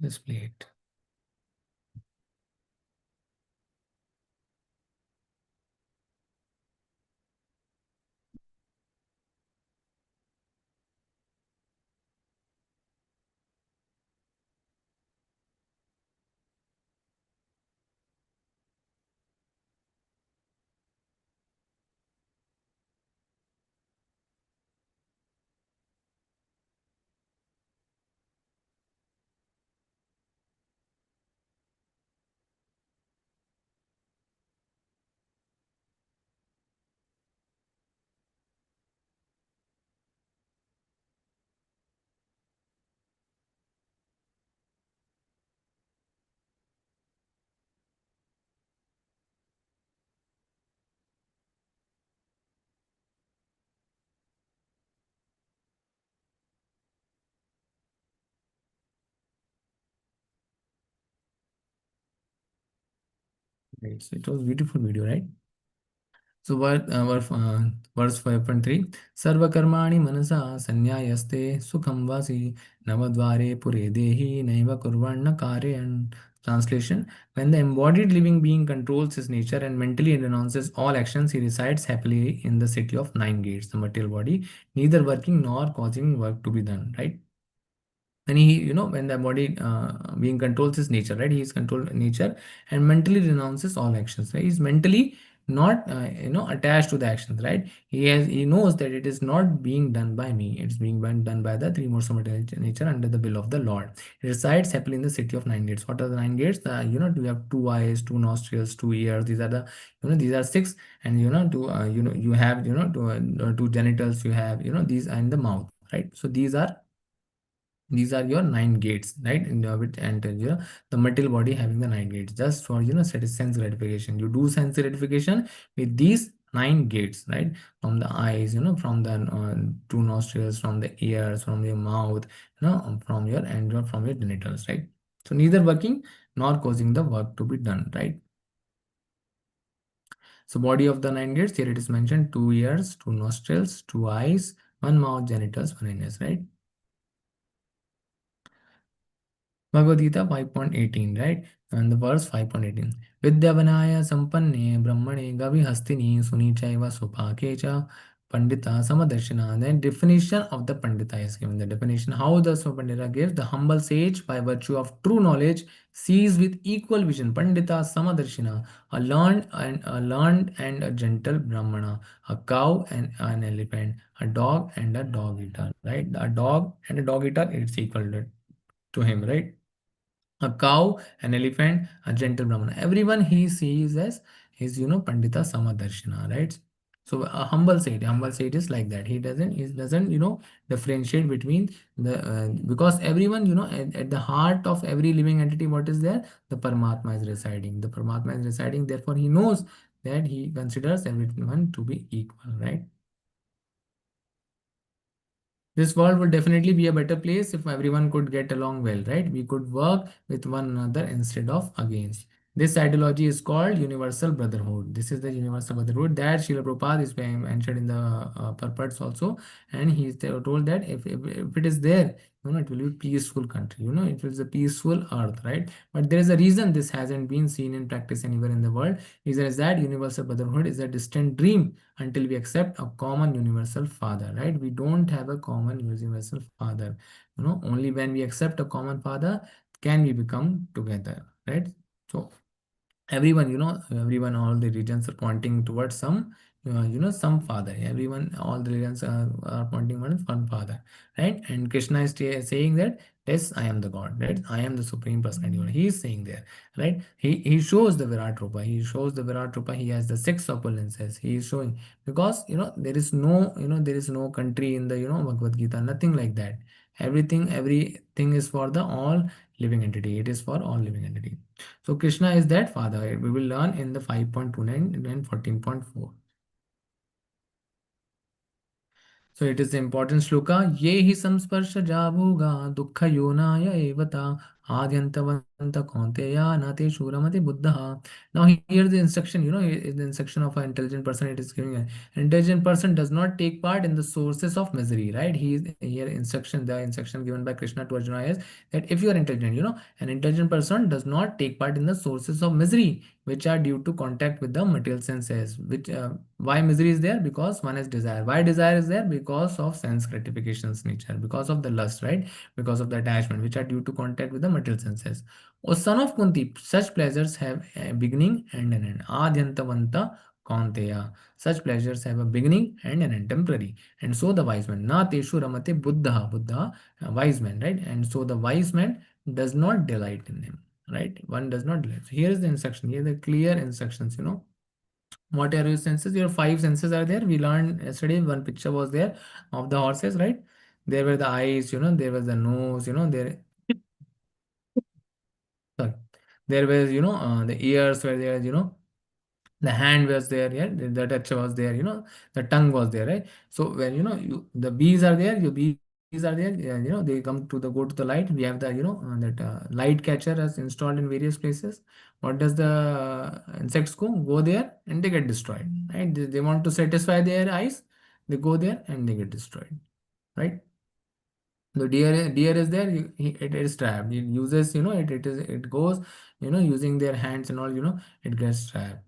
Let's play it. Right. So it was beautiful video, right? So verse 5.3 Sarvakarmani manasa sanyayaste sukham vasi navadvare pure dehi naiva kurvanna karyan. Translation: when the embodied living being controls his nature and mentally renounces all actions, he resides happily in the city of nine gates, the material body, neither working nor causing work to be done, right? When he when the body being controls his nature, right? He is controlled nature and mentally renounces all actions, right? He's mentally not attached to the actions, right? He knows that it is not being done by me, it's being done by the three modes of material nature under the will of the Lord. He resides happily in the city of nine gates. What are the nine gates? We have two eyes, two nostrils, two ears. These are the these are six. And you have two genitals, you have these, and the mouth, right? So these are your nine gates, right? In the which enter the material body having the nine gates just for sense gratification. You do sense gratification with these nine gates, right? From the eyes, from the two nostrils, from the ears, from your mouth, from your and from your genitals, right? So neither working nor causing the work to be done, right? So body of the nine gates, here it is mentioned: two ears, two nostrils, two eyes, one mouth, genitals, one anus, right? Bhagavad Gita 5.18, right? And the verse 5.18. Vidyavanaya sampanne brahmane gavi hastini suni chaiva supake cha pandita samadarshina. Then definition of the pandita is given. The definition how the pandita gives: the humble sage by virtue of true knowledge sees with equal vision. Pandita samadarshina, a learned and a gentle brahmana, a cow and an elephant, a dog and a dog eater, right? A dog and a dog eater, it's equal to him, right? A cow, an elephant, a gentle brahmana. Everyone he sees as his, Pandita Samadarshana, right? So a humble sage is like that. He doesn't differentiate between the because everyone at the heart of every living entity, what is there? The Paramatma is residing. The Paramatma is residing. Therefore, he knows that he considers everyone to be equal, right? This world would definitely be a better place if everyone could get along well, right? We could work with one another instead of against. This ideology is called universal brotherhood. This is the universal brotherhood that Srila Prabhupada is mentioned in the purports also, and he is told that if it is there, it will be peaceful country. It is a peaceful earth, right? But there is a reason this hasn't been seen in practice anywhere in the world. Reason is that universal brotherhood is a distant dream until we accept a common universal father, right? We don't have a common universal father. Only when we accept a common father can we become together, right? So everyone, all the regions are pointing towards some father. Everyone, all the regions are pointing towards one father, right? And Krishna is saying that, yes, I am the God, right? I am the supreme personality. He is saying there, right? He shows the Virat Rupa. He shows the Virat Rupa. He has the six opulences. He is showing, because there is no country in the Bhagavad Gita, nothing like that. Everything is for the all living entity. It is for all living entity. So Krishna is that father. We will learn in the 5.29 and 14.4. So it is the important shloka. Ye hi samsparsha jabhuga dukkha yonaya evata adyantavanta kaunteya nate shuramati buddha. Now here the instruction, is the instruction of an intelligent person. It is giving an intelligent person does not take part in the sources of misery, right? He is here instruction. The instruction given by Krishna to Arjuna is that if you are intelligent, an intelligent person does not take part in the sources of misery which are due to contact with the material senses. Which why misery is there? Because one has desire. Why desire is there? Because of sense gratification's nature, because of the lust, right? Because of the attachment, which are due to contact with the material senses. O son of Kunti, such pleasures have a beginning and an end. Adhyantavanta Kaunteya. Such pleasures have a beginning and an end, temporary. And so the wise man, na teshu ramate buddha, buddha, wise man, right? And so the wise man does not delight in him, right? One does not delight. So here is the instruction. Here are the clear instructions. What are your senses? Your five senses are there. We learned yesterday, one picture was there of the horses, right? There were the eyes, there was the nose, there, sorry, there was, the ears were there, the hand was there, yeah, the touch was there, the tongue was there, right? So when the bees are there, your bees are there, yeah, they go to the light. We have the that light catcher is installed in various places. What does the insects go there and they get destroyed, right? They want to satisfy their eyes, they go there and they get destroyed, right? The deer is there, it is trapped. It uses, it goes, using their hands and all, it gets trapped.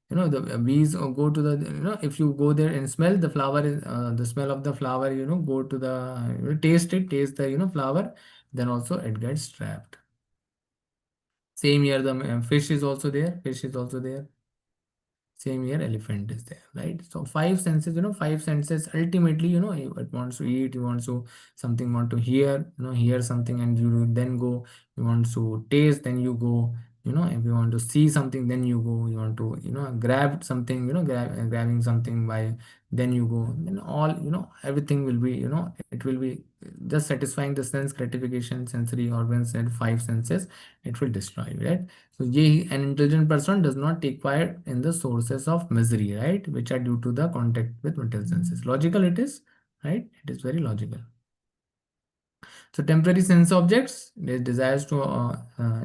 The bees go to the, if you go there and smell the flower, is the smell of the flower, go to the, taste the flower, then also it gets trapped. Same here, the fish is also there, same here, elephant is there, right? So five senses, five senses ultimately, it wants to eat, you want to something, want to hear, hear something, and you then go. You want to taste, then you go. If you want to see something, then you go. You want to, grab something, grabbing something by, then you go. Then all, everything will be, it will be just satisfying the sense gratification, sensory organs, and five senses. It will destroy, right? So an intelligent person does not take part in the sources of misery, right? Which are due to the contact with material senses. Logical it is, right? It is very logical. So temporary sense objects, their desires to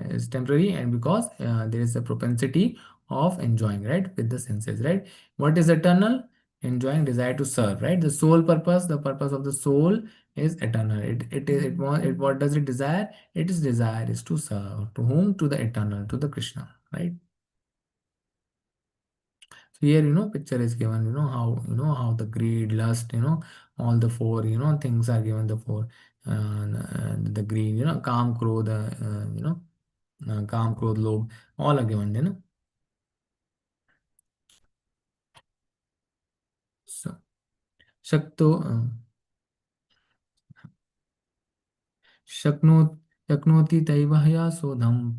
is temporary, and because there is a propensity of enjoying, right, with the senses, right? What is eternal? Enjoying, desire to serve, right? The sole purpose, the purpose of the soul is eternal. What does it desire? It is desire is to serve. To whom? To the eternal, to the Krishna, right? So here, picture is given, how the greed, lust, all the four, things are given, the four, the greed, calm, krodha, calm, krodh, lobh, all are given, So, shakto, shakno, shaknoti taivahya sodham.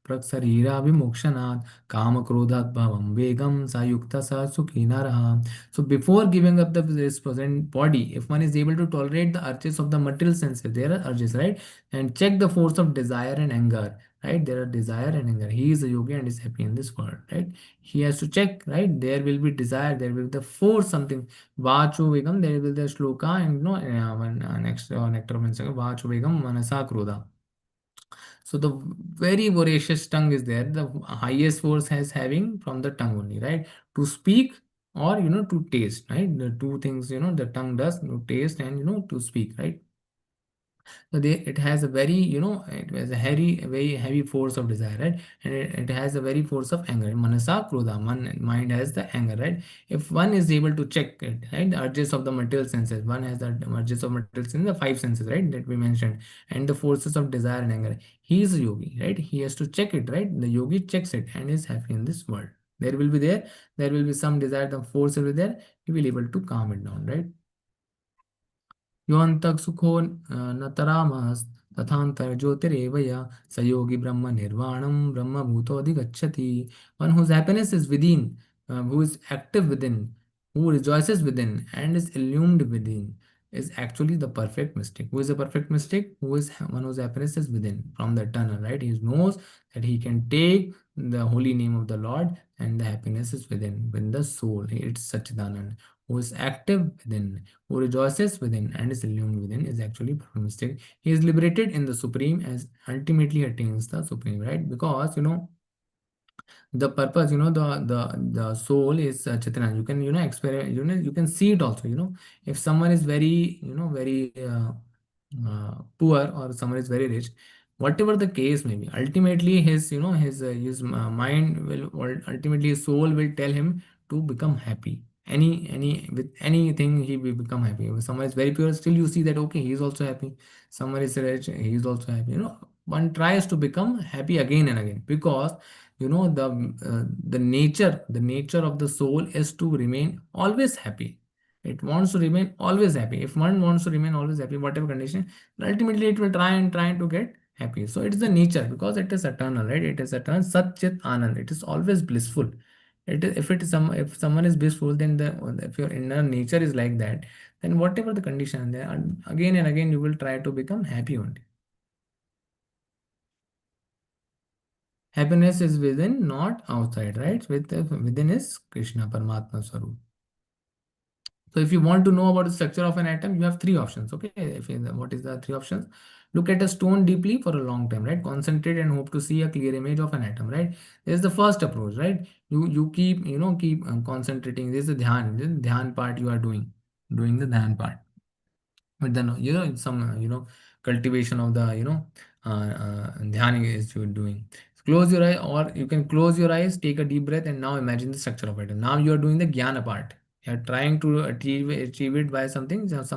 praksarira vimokshanaat kama krodhat bhavam vegam sayukta sa sukhina raha. So before giving up this present body, if one is able to tolerate the urges of the material senses, there are urges, right? And check the force of desire and anger, right? There are desire and anger. He is a yogi and is happy in this world, right? He has to check, right? There will be desire, there will be the force, something. Vachu Vegam, there will be the shloka, and one next nectar means Vachu Vegam Manasa Krodha. So the very voracious tongue is there. The highest force has having from the tongue only, right? To speak or to taste, right? The two things the tongue does, to taste and to speak, right? So it has a very, it has a very heavy force of desire, right? And it has a very force of anger. Manasa, krodha, mind has the anger, right? If one is able to check it, right, the urges of the material senses, one has the urges of material senses, the five senses, right, that we mentioned, and the forces of desire and anger. He is a yogi, right? He has to check it, right? The yogi checks it and is happy in this world. There will be some desire, the force will be there. He will able to calm it down, right? योऽन्तः सुखो न तरामस् तथान्तर ज्योतिरेव य स योगी ब्रह्म निर्वाणं ब्रह्मभूतोऽधिगच्छति. One whose happiness is within, who is active within, who rejoices within, and is illumined within, is actually the perfect mystic. Who is a perfect mystic? Who is one whose happiness is within, from the eternal, right? He knows that he can take the holy name of the Lord, and the happiness is within the soul. It's Satchidanand. Who is active within, who rejoices within and is illumined within, is actually mystic. He is liberated in the supreme as ultimately attains the supreme, right? Because the purpose, the soul is Chaitanya. You can experiment, you can see it also. If someone is very very poor, or someone is very rich, whatever the case may be, ultimately his mind will, or ultimately his soul will tell him to become happy. Any with anything he will become happy. If someone is very pure, still you see that okay, he is also happy. Someone is rich, he is also happy. One tries to become happy again and again, because the nature of the soul is to remain always happy. It wants to remain always happy. If one wants to remain always happy, whatever condition, ultimately it will try to get happy. So it is the nature, because it is eternal, right? It is eternal. Sat Chit Anand. It is always blissful. If someone is blissful, then if your inner nature is like that, then whatever the condition, then again and again you will try to become happy only. Happiness is within, not outside, right? Within is Krishna, Paramatma Swarup. So if you want to know about the structure of an atom, you have three options. Okay, what is the three options? Look at a stone deeply for a long time, right? Concentrate and hope to see a clear image of an atom, right? This is the first approach, right? You keep concentrating. This is the dhyan part you are doing the dhyan part. But then some cultivation of the dhyana is you're doing. Close your eye, or you can close your eyes, take a deep breath, and now imagine the structure of it. And now you are doing the jnana part. You are trying to achieve it by something else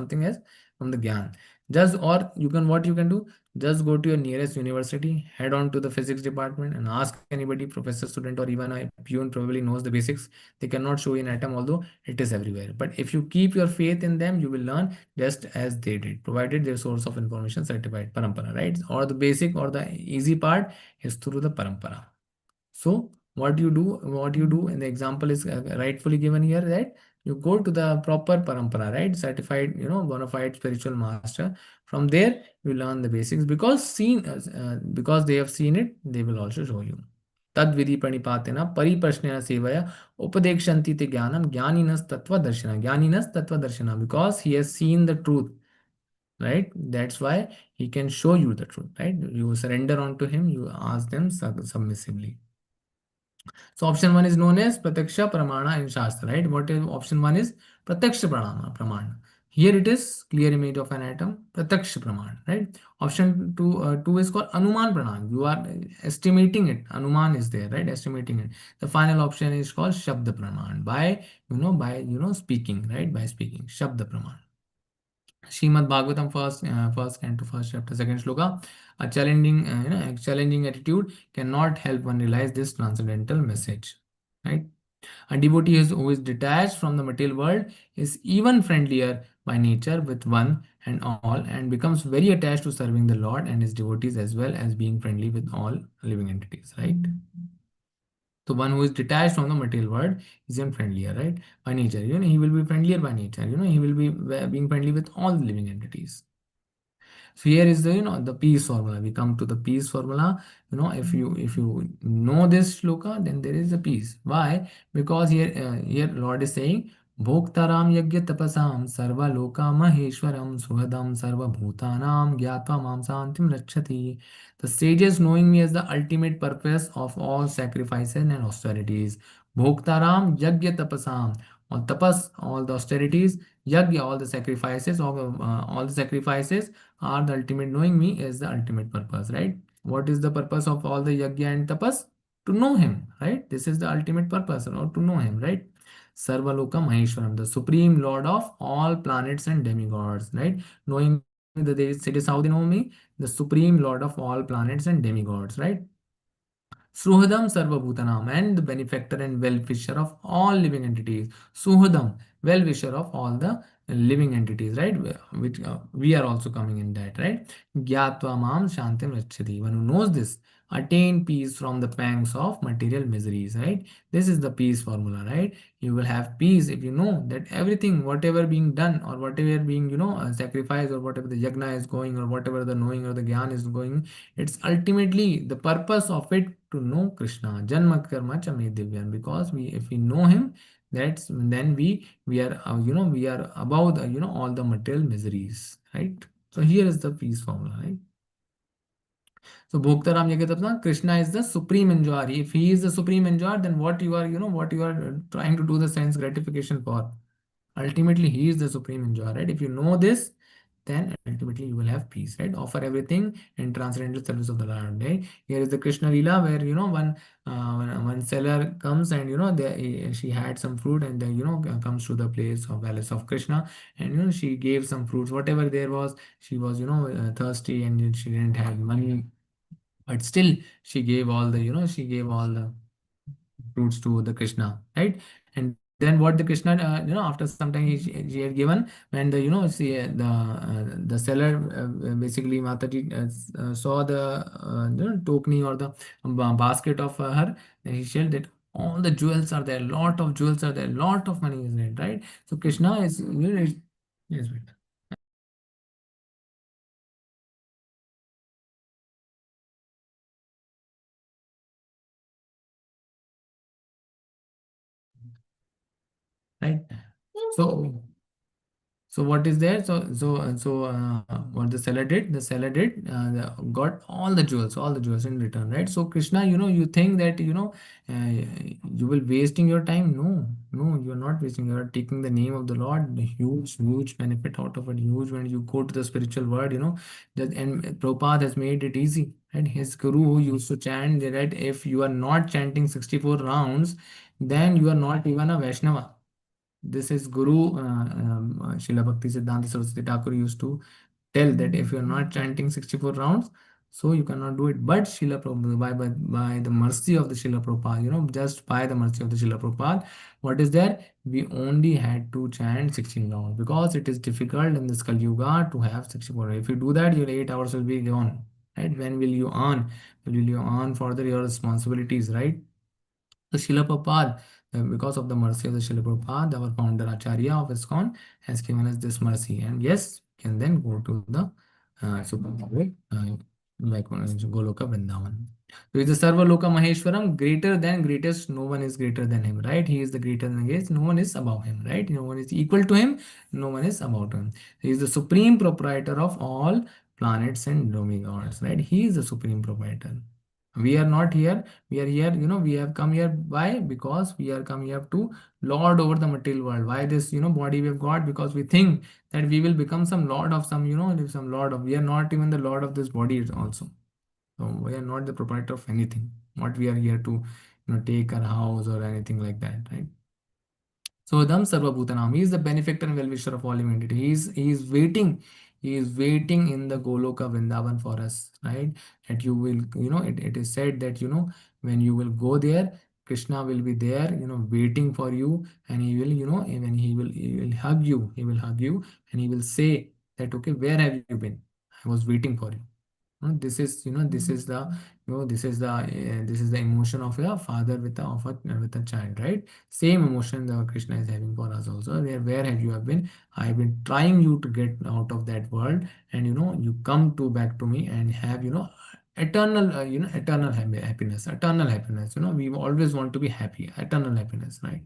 from the jnana. Just, or you can, what you can do, just go to your nearest university, head on to the physics department, and ask anybody, professor, student, or even a peon probably knows the basics. They cannot show you an atom, although it is everywhere. But if you keep your faith in them, you will learn just as they did, provided their source of information certified parampara, right? Or the basic or the easy part is through the parampara. So what you do in the example is rightfully given here, that you go to the proper parampara, right? Certified, bona fide spiritual master. From there, you learn the basics, because they have seen it, they will also show you. Tad vidhi pranipatena pariprashnena sevaya upadekshanti te jnanam jnaninas tattva darshana, because he has seen the truth, right? That's why he can show you the truth, right? You surrender onto him, you ask them submissively. So option one is known as Prataksha Pramana in Shastra, right? What is option one is Prataksha Pramana. Here it is clear image of an atom, Prataksha Pramana, right? Option two is called Anuman Pranam. You are estimating it. Anuman is there, right? Estimating it. The final option is called Shabda Praman, by speaking, right? By speaking, Shabda Praman. Srimad Bhagavatam, first canto, first chapter, second shloka. A challenging attitude cannot help one realize this transcendental message, right? A devotee who is detached from the material world is even friendlier by nature with one and all, and becomes very attached to serving the Lord and his devotees, as well as being friendly with all living entities, right? So one who is detached from the material world is even friendlier, right? By nature, he will be friendlier by nature. He will be being friendly with all the living entities. So here is the the peace formula. We come to the peace formula. If you know this shloka, then there is a peace. Why? Because here Lord is saying, Bhoktaram yagya tapasam sarva loka maheshwaram suhadam sarva bhutanam gyatva mam santim rachati. The sages knowing me as the ultimate purpose of all sacrifices and austerities. Bhoktaram yagya tapasam. All tapas, all the austerities, yagya, all the sacrifices are the ultimate. Knowing me is the ultimate purpose, right? What is the purpose of all the yajna and tapas? To know him, right? This is the ultimate purpose, or to know him, right? Sarvaloka Maheshwaram, the supreme lord of all planets and demigods, right? Knowing me, that it is how they know me, the supreme lord of all planets and demigods, right? Suhadam Sarvabhutanam, and the benefactor and well-wisher of all living entities. Suhadam, well-wisher of all the living entities, right? Which we are also coming in that, right? Gyatva Mam Shantim Rachati. One who knows this, attain peace from the pangs of material miseries, right? This is the peace formula, right? You will have peace if you know that everything, whatever being done, or whatever being, sacrifice, or whatever the yagna is going, or whatever the knowing or the gyan is going, it's ultimately the purpose of it to know Krishna. Janma karma cha me divyan. Because if we know him, then we are we are above the all the material miseries, right? So here is the peace formula, right? So Bhoktaram Yagatapna, Krishna is the supreme enjoyer. If he is the supreme enjoyer, then what you are trying to do the sense gratification for? Ultimately, he is the supreme enjoyer, right? If you know this, then ultimately you will have peace, right? Offer everything in transcendental service of the Lord, right? Here is the Krishna Leela, where one seller comes, and she had some fruit, and then comes to the place of palace of Krishna, and she gave some fruits, whatever there was. She was thirsty, and she didn't have money, but still she gave all the fruits to the Krishna, right? And then what the Krishna, after some time she had given, when the the seller, basically Mataji, saw the tokni, or the basket of her, he said that all the jewels are there, lot of jewels are there, lot of money is there, right? So Krishna is, yes, right. Right? So So what is there? What the seller did? The seller did got all the jewels in return, right? So Krishna, you think that you will wasting your time? No, no, you are not wasting. You are taking the name of the Lord. The huge, huge benefit out of it. Huge when you go to the spiritual world, That, and Prabhupada has made it easy. And his guru used to chant that if you are not chanting 64 rounds, then you are not even a Vaishnava. This is Guru Srila Bhakti Siddhanta Saraswati Thakur used to tell that if you are not chanting 64 rounds, so you cannot do it. But Srila Prabhupada, by the mercy of the Srila Prabhupada, just by the mercy of the Srila Prabhupada, what is there? We only had to chant 16 rounds, because it is difficult in this Kali Yuga to have 64. If you do that, your 8 hours will be gone. Right? When will you earn? Will you earn further your responsibilities, right? So Srila Prabhupada, because of the mercy of the Srila Prabhupada, our founder Acharya of ISKCON, has given us this mercy. And yes, we can then go to the Supreme Lord, like Goloka Vrindavan. So is the Sarva Loka Maheshwaram, greater than greatest. No one is greater than him, right? He is the greater than greatest. No one is above him, right? No one is equal to him. No one is above him. He is the supreme proprietor of all planets and demigods, right? He is the supreme proprietor. We are not here. We are here, we have come here. Why? Because we are come here to lord over the material world. Why this, body we have got? Because we think that we will become some lord of some, some lord of. We are not even the lord of this body also. So we are not the proprietor of anything. What we are here to, take our house or anything like that, right? So Dam Sarvabhutanam, he is the benefactor and well-wisher of all humanity. He is waiting in the Goloka Vrindavan for us, right? That you will, it is said that, when you will go there, Krishna will be there, waiting for you, and he will, even he will hug you. He will hug you, and he will say that, okay, where have you been? I was waiting for you. This is, this is the, this is the emotion of a father with a child, right? Same emotion the Krishna is having for us also. Where have you have been? I've been trying you to get out of that world, and you come to back to me and have, eternal, eternal happiness. We always want to be happy, eternal happiness, right?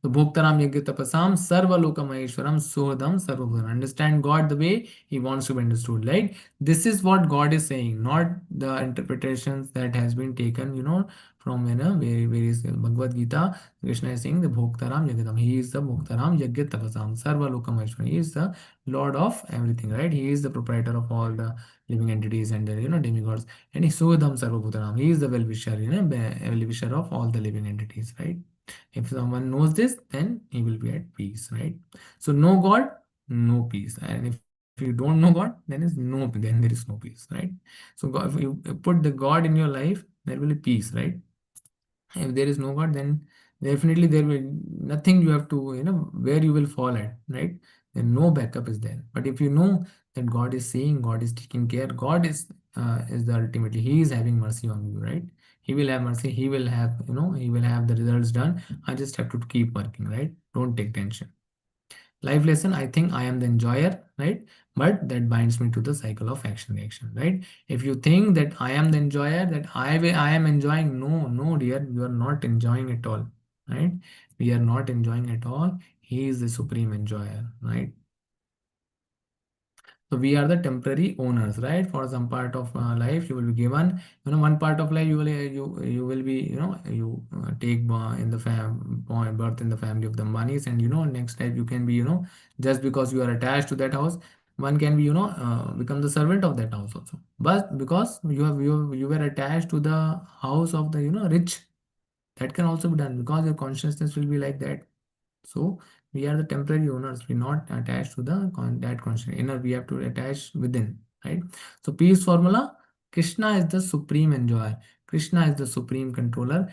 So Bhoktaram Yajna Tapasam Sarvaloka Maheshwaram Suhadam Sarvabhutan. Understand God the way He wants to be understood. Like this is what God is saying, not the interpretations that has been taken, from various Bhagavad Gita. Krishna is saying the Bhoktaram Yajnatam. He is the Bhoktaram Yajna Tapasam Sarvaloka Maheshwaram. He is the Lord of everything, right? He is the proprietor of all the living entities and the demigods. And he Suhadam Sarvabhutanam. He is the well-wisher, well-wisher of all the living entities, right? If someone knows this, then he will be at peace, right? So no God, no peace. And if you don't know God, then there is no peace, right? So God, if you put the God in your life, there will be peace, right? If there is no God, then definitely there will nothing you have to, where you will fall at, right? Then no backup is there. But if you know that God is seeing, God is taking care, God is the ultimately, He is having mercy on you, right? He will have mercy. He will have, He will have the results done. I just have to keep working, right? Don't take tension. Life lesson, I think I am the enjoyer, right? But that binds me to the cycle of action reaction, right? If you think that I am the enjoyer, that I am enjoying, no, dear, you are not enjoying at all, right? We are not enjoying at all. He is the supreme enjoyer, right? So we are the temporary owners, right? For some part of life, you will be given, one part of life you will be, you take in the birth in the family of the Ambanis, and next life you can be, just because you are attached to that house, one can be, become the servant of that house also. But because you were attached to the house of the rich, that can also be done because your consciousness will be like that. So we are the temporary owners. We're not attached to the that constant inner. We have to attach within, right? So peace formula. Krishna is the supreme enjoyer. Krishna is the supreme controller.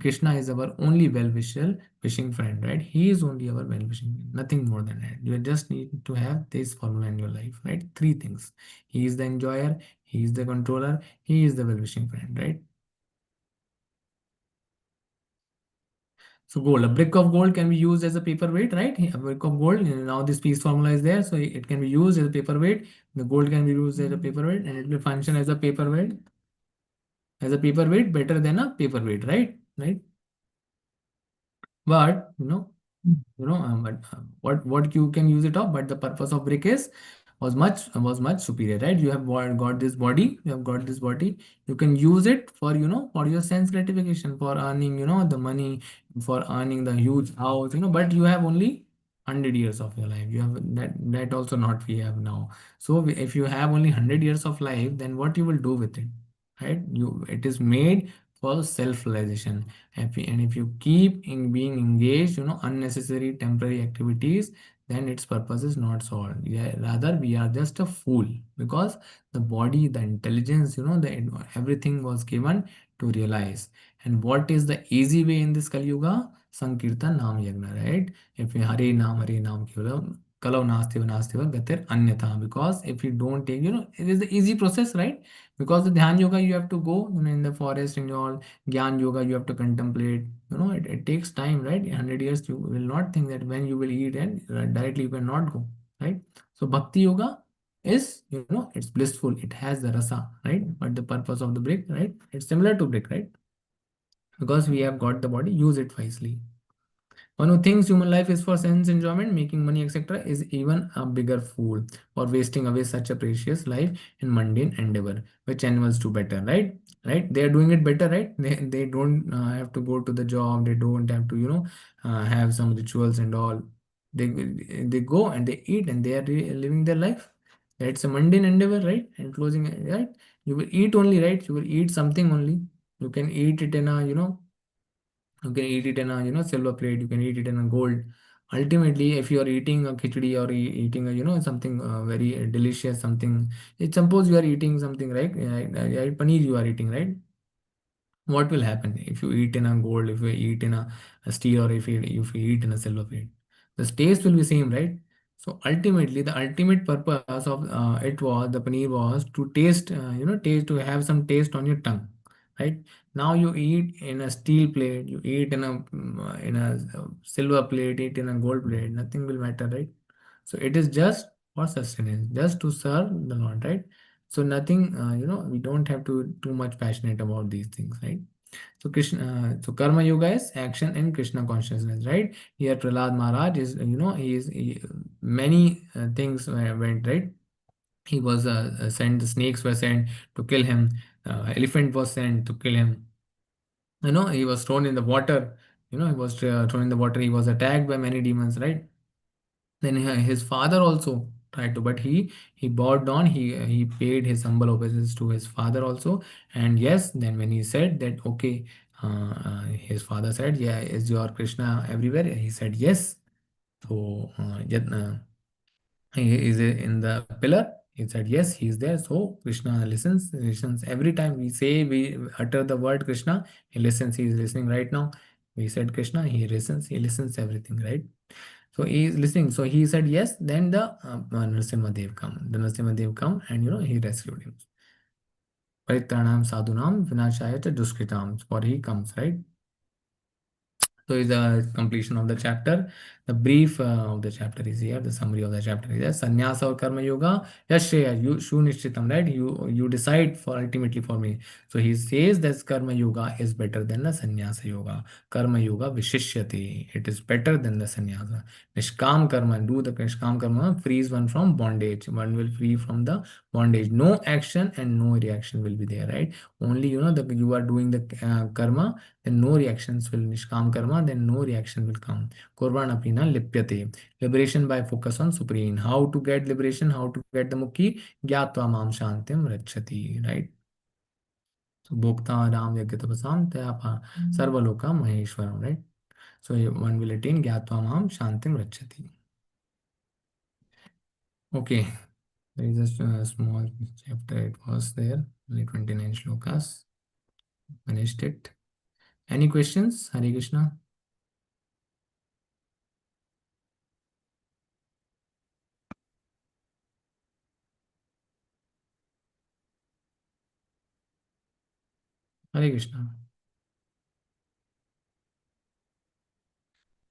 Krishna is our only well-wisher, wishing friend, right? He is only our well-wishing friend. Nothing more than that. You just need to have this formula in your life, right? Three things. He is the enjoyer. He is the controller. He is the well-wishing friend, right? So gold, a brick of gold can be used as a paperweight, right? A brick of gold, now this piece formula is there, so it can be used as a paperweight. The gold can be used as a paperweight, and it will function as a paperweight better than a paperweight, right? Right? But but what you can use it of, but the purpose of brick is was much superior, right? You have got this body, you have got this body, you can use it for for your sense gratification, for earning the money, for earning the huge house, but you have only 100 years of your life. You have that also not we have now. So if you have only 100 years of life, then what you will do with it, right? It is made for self-realization. And if you keep in being engaged, unnecessary temporary activities, then its purpose is not solved. Yeah, rather we are just a fool, because the body, the intelligence, everything was given to realize. And what is the easy way in this Kali Yuga? Sankirtan Nam Yagna, right? If we Hare Nam Kevalam, Kalau Nastiva Nastiva Gatir Anyatha. Because if you don't take, it is the easy process, right? Because the Dhyan Yoga, you have to go, in the forest, in your Gyan Yoga, you have to contemplate. It takes time, right? 100 years, you will not think that when you will eat and directly you cannot go, right? So Bhakti Yoga is, it's blissful. It has the rasa, right? But the purpose of the brick, right? It's similar to brick, right? Because we have got the body, use it wisely. One who thinks human life is for sense enjoyment, making money, etc., is even a bigger fool for wasting away such a precious life in mundane endeavor, which animals do better, right? Right? They are doing it better, right? They don't have to go to the job. They don't have to, have some rituals and all. They go and they eat and they are living their life. That's a mundane endeavor, right? And closing, right? You will eat only, right? You will eat something only. You can eat it in a, you can eat it in a silver plate. You can eat it in a gold. Ultimately, if you are eating a khichdi or eating a something very delicious, something. Suppose you are eating something, right? Paneer you are eating, right? what will happen if you eat in a gold, if you eat in a steel, or if you eat in a silver plate? The taste will be same, right? So ultimately, the ultimate purpose of it was the paneer was to taste, taste, to have some taste on your tongue, right? Now you eat in a steel plate, you eat in a silver plate, eat in a gold plate, nothing will matter, right? So it is just for sustenance, just to serve the Lord, right? So nothing, we don't have to too much passionate about these things, right? So so Karma Yoga is action in Krishna consciousness, right? Here Prahlad Maharaj is, many things went, right? He was sent, the snakes were sent to kill him, elephant was sent to kill him. He was thrown in the water. He was thrown in the water. He was attacked by many demons, right? Then his father also tried to, but he bowed down. He paid his humble obeisance to his father also. And yes, then when he said that, okay, his father said, yeah, is your Krishna everywhere? He said yes. So he is in the pillar. He said yes, he is there. So Krishna listens every time we utter the word Krishna. He listens. He is listening right now. We said Krishna, he listens. He listens everything, right? So he is listening. So he said yes. Then the Nrsimha Dev come. The Nrsimha Dev come, and he rescued him. Paritranam sadhunam vinashaya cha duskritam. For he comes, right? So is the completion of the chapter. The brief of the chapter is here. The summary of the chapter is there. Sannyasa or karma yoga. Yashya, you shunishchitam, right? You decide for ultimately for me. So he says that karma yoga is better than the sannyasa yoga. Karma yoga vishishyati. It is better than the sannyasa. Nishkam karma, do the nishkam karma, frees one from bondage. One will free from the bondage. No action and no reaction will be there, right? Only you are doing the karma, then no reactions will nishkam karma, then no reaction will come. Kurvana pina lipyate. Liberation by focus on supreme. How to get liberation, how to get the mukhi? Gyatva mam shantim rachati, right? So bhokta ram yagyatapasam tayapa sarvaloka maheshwaram, right? So one will attain gyatva mam shantim rachati. Okay, there is a small chapter, it was there, only 29 shlokas. Finished it. Any questions? Hare Krishna. Hare Krishna.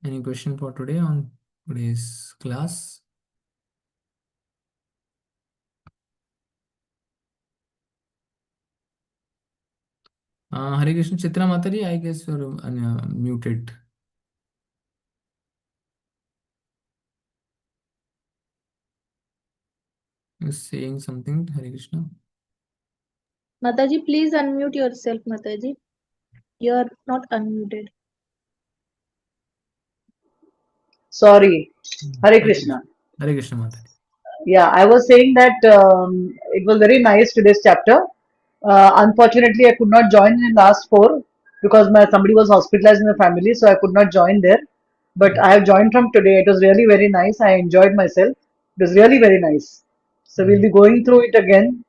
Any question for today on today's class? Hare Krishna. Chitra Mataji, I guess you're muted. You're saying something, Hare Krishna. Mataji, please unmute yourself, Mataji. You're not unmuted. Sorry. Hare Hare Krishna. Krishna. Hare Krishna Mataji. Yeah, I was saying that it was very nice today's chapter. Unfortunately, I could not join in last four because my somebody was hospitalized in the family, so I could not join there. But I have joined from today. It was really very nice. I enjoyed myself. It was really very nice. So we'll be going through it again.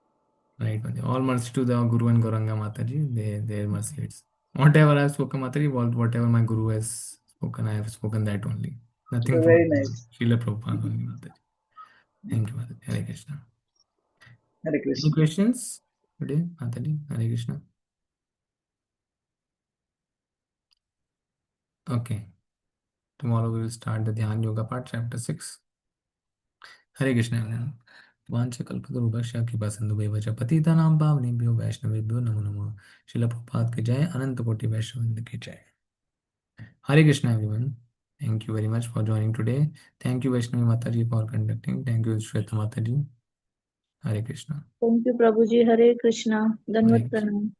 Right, Mataji. All mercy to the Guru and Gauranga Mataji. Their mercy. It's whatever I've spoken, Mataji, whatever my Guru has spoken, I have spoken that only. It Nothing was from very nice. Srila Prabhupada only, Mataji. Thank you, Mataji. Hare Krishna. Hare Any Krishna. questions today, Mataji? Hare Krishna. Okay. Tomorrow we will start the Dhyan Yoga part, chapter 6. Hare Krishna, everyone. वाञ्छकल्पतरुभ्यश्च कृपासिन्धुभ्यश्च पतितानां पावनेभ्यो वैष्णवेभ्यो नमो नमः. श्रील प्रभुपाद की जय, अनंत कोटि वैष्णववृंद की जय. Hare Krishna, everyone. Thank you very much for joining today. Thank you, Vaishnavi Mataji, for conducting. Thank you, Shweta Mataji. Hare Krishna. Thank you, Prabhuji. Hare Krishna. Hare Danvat Krishna. Pranam.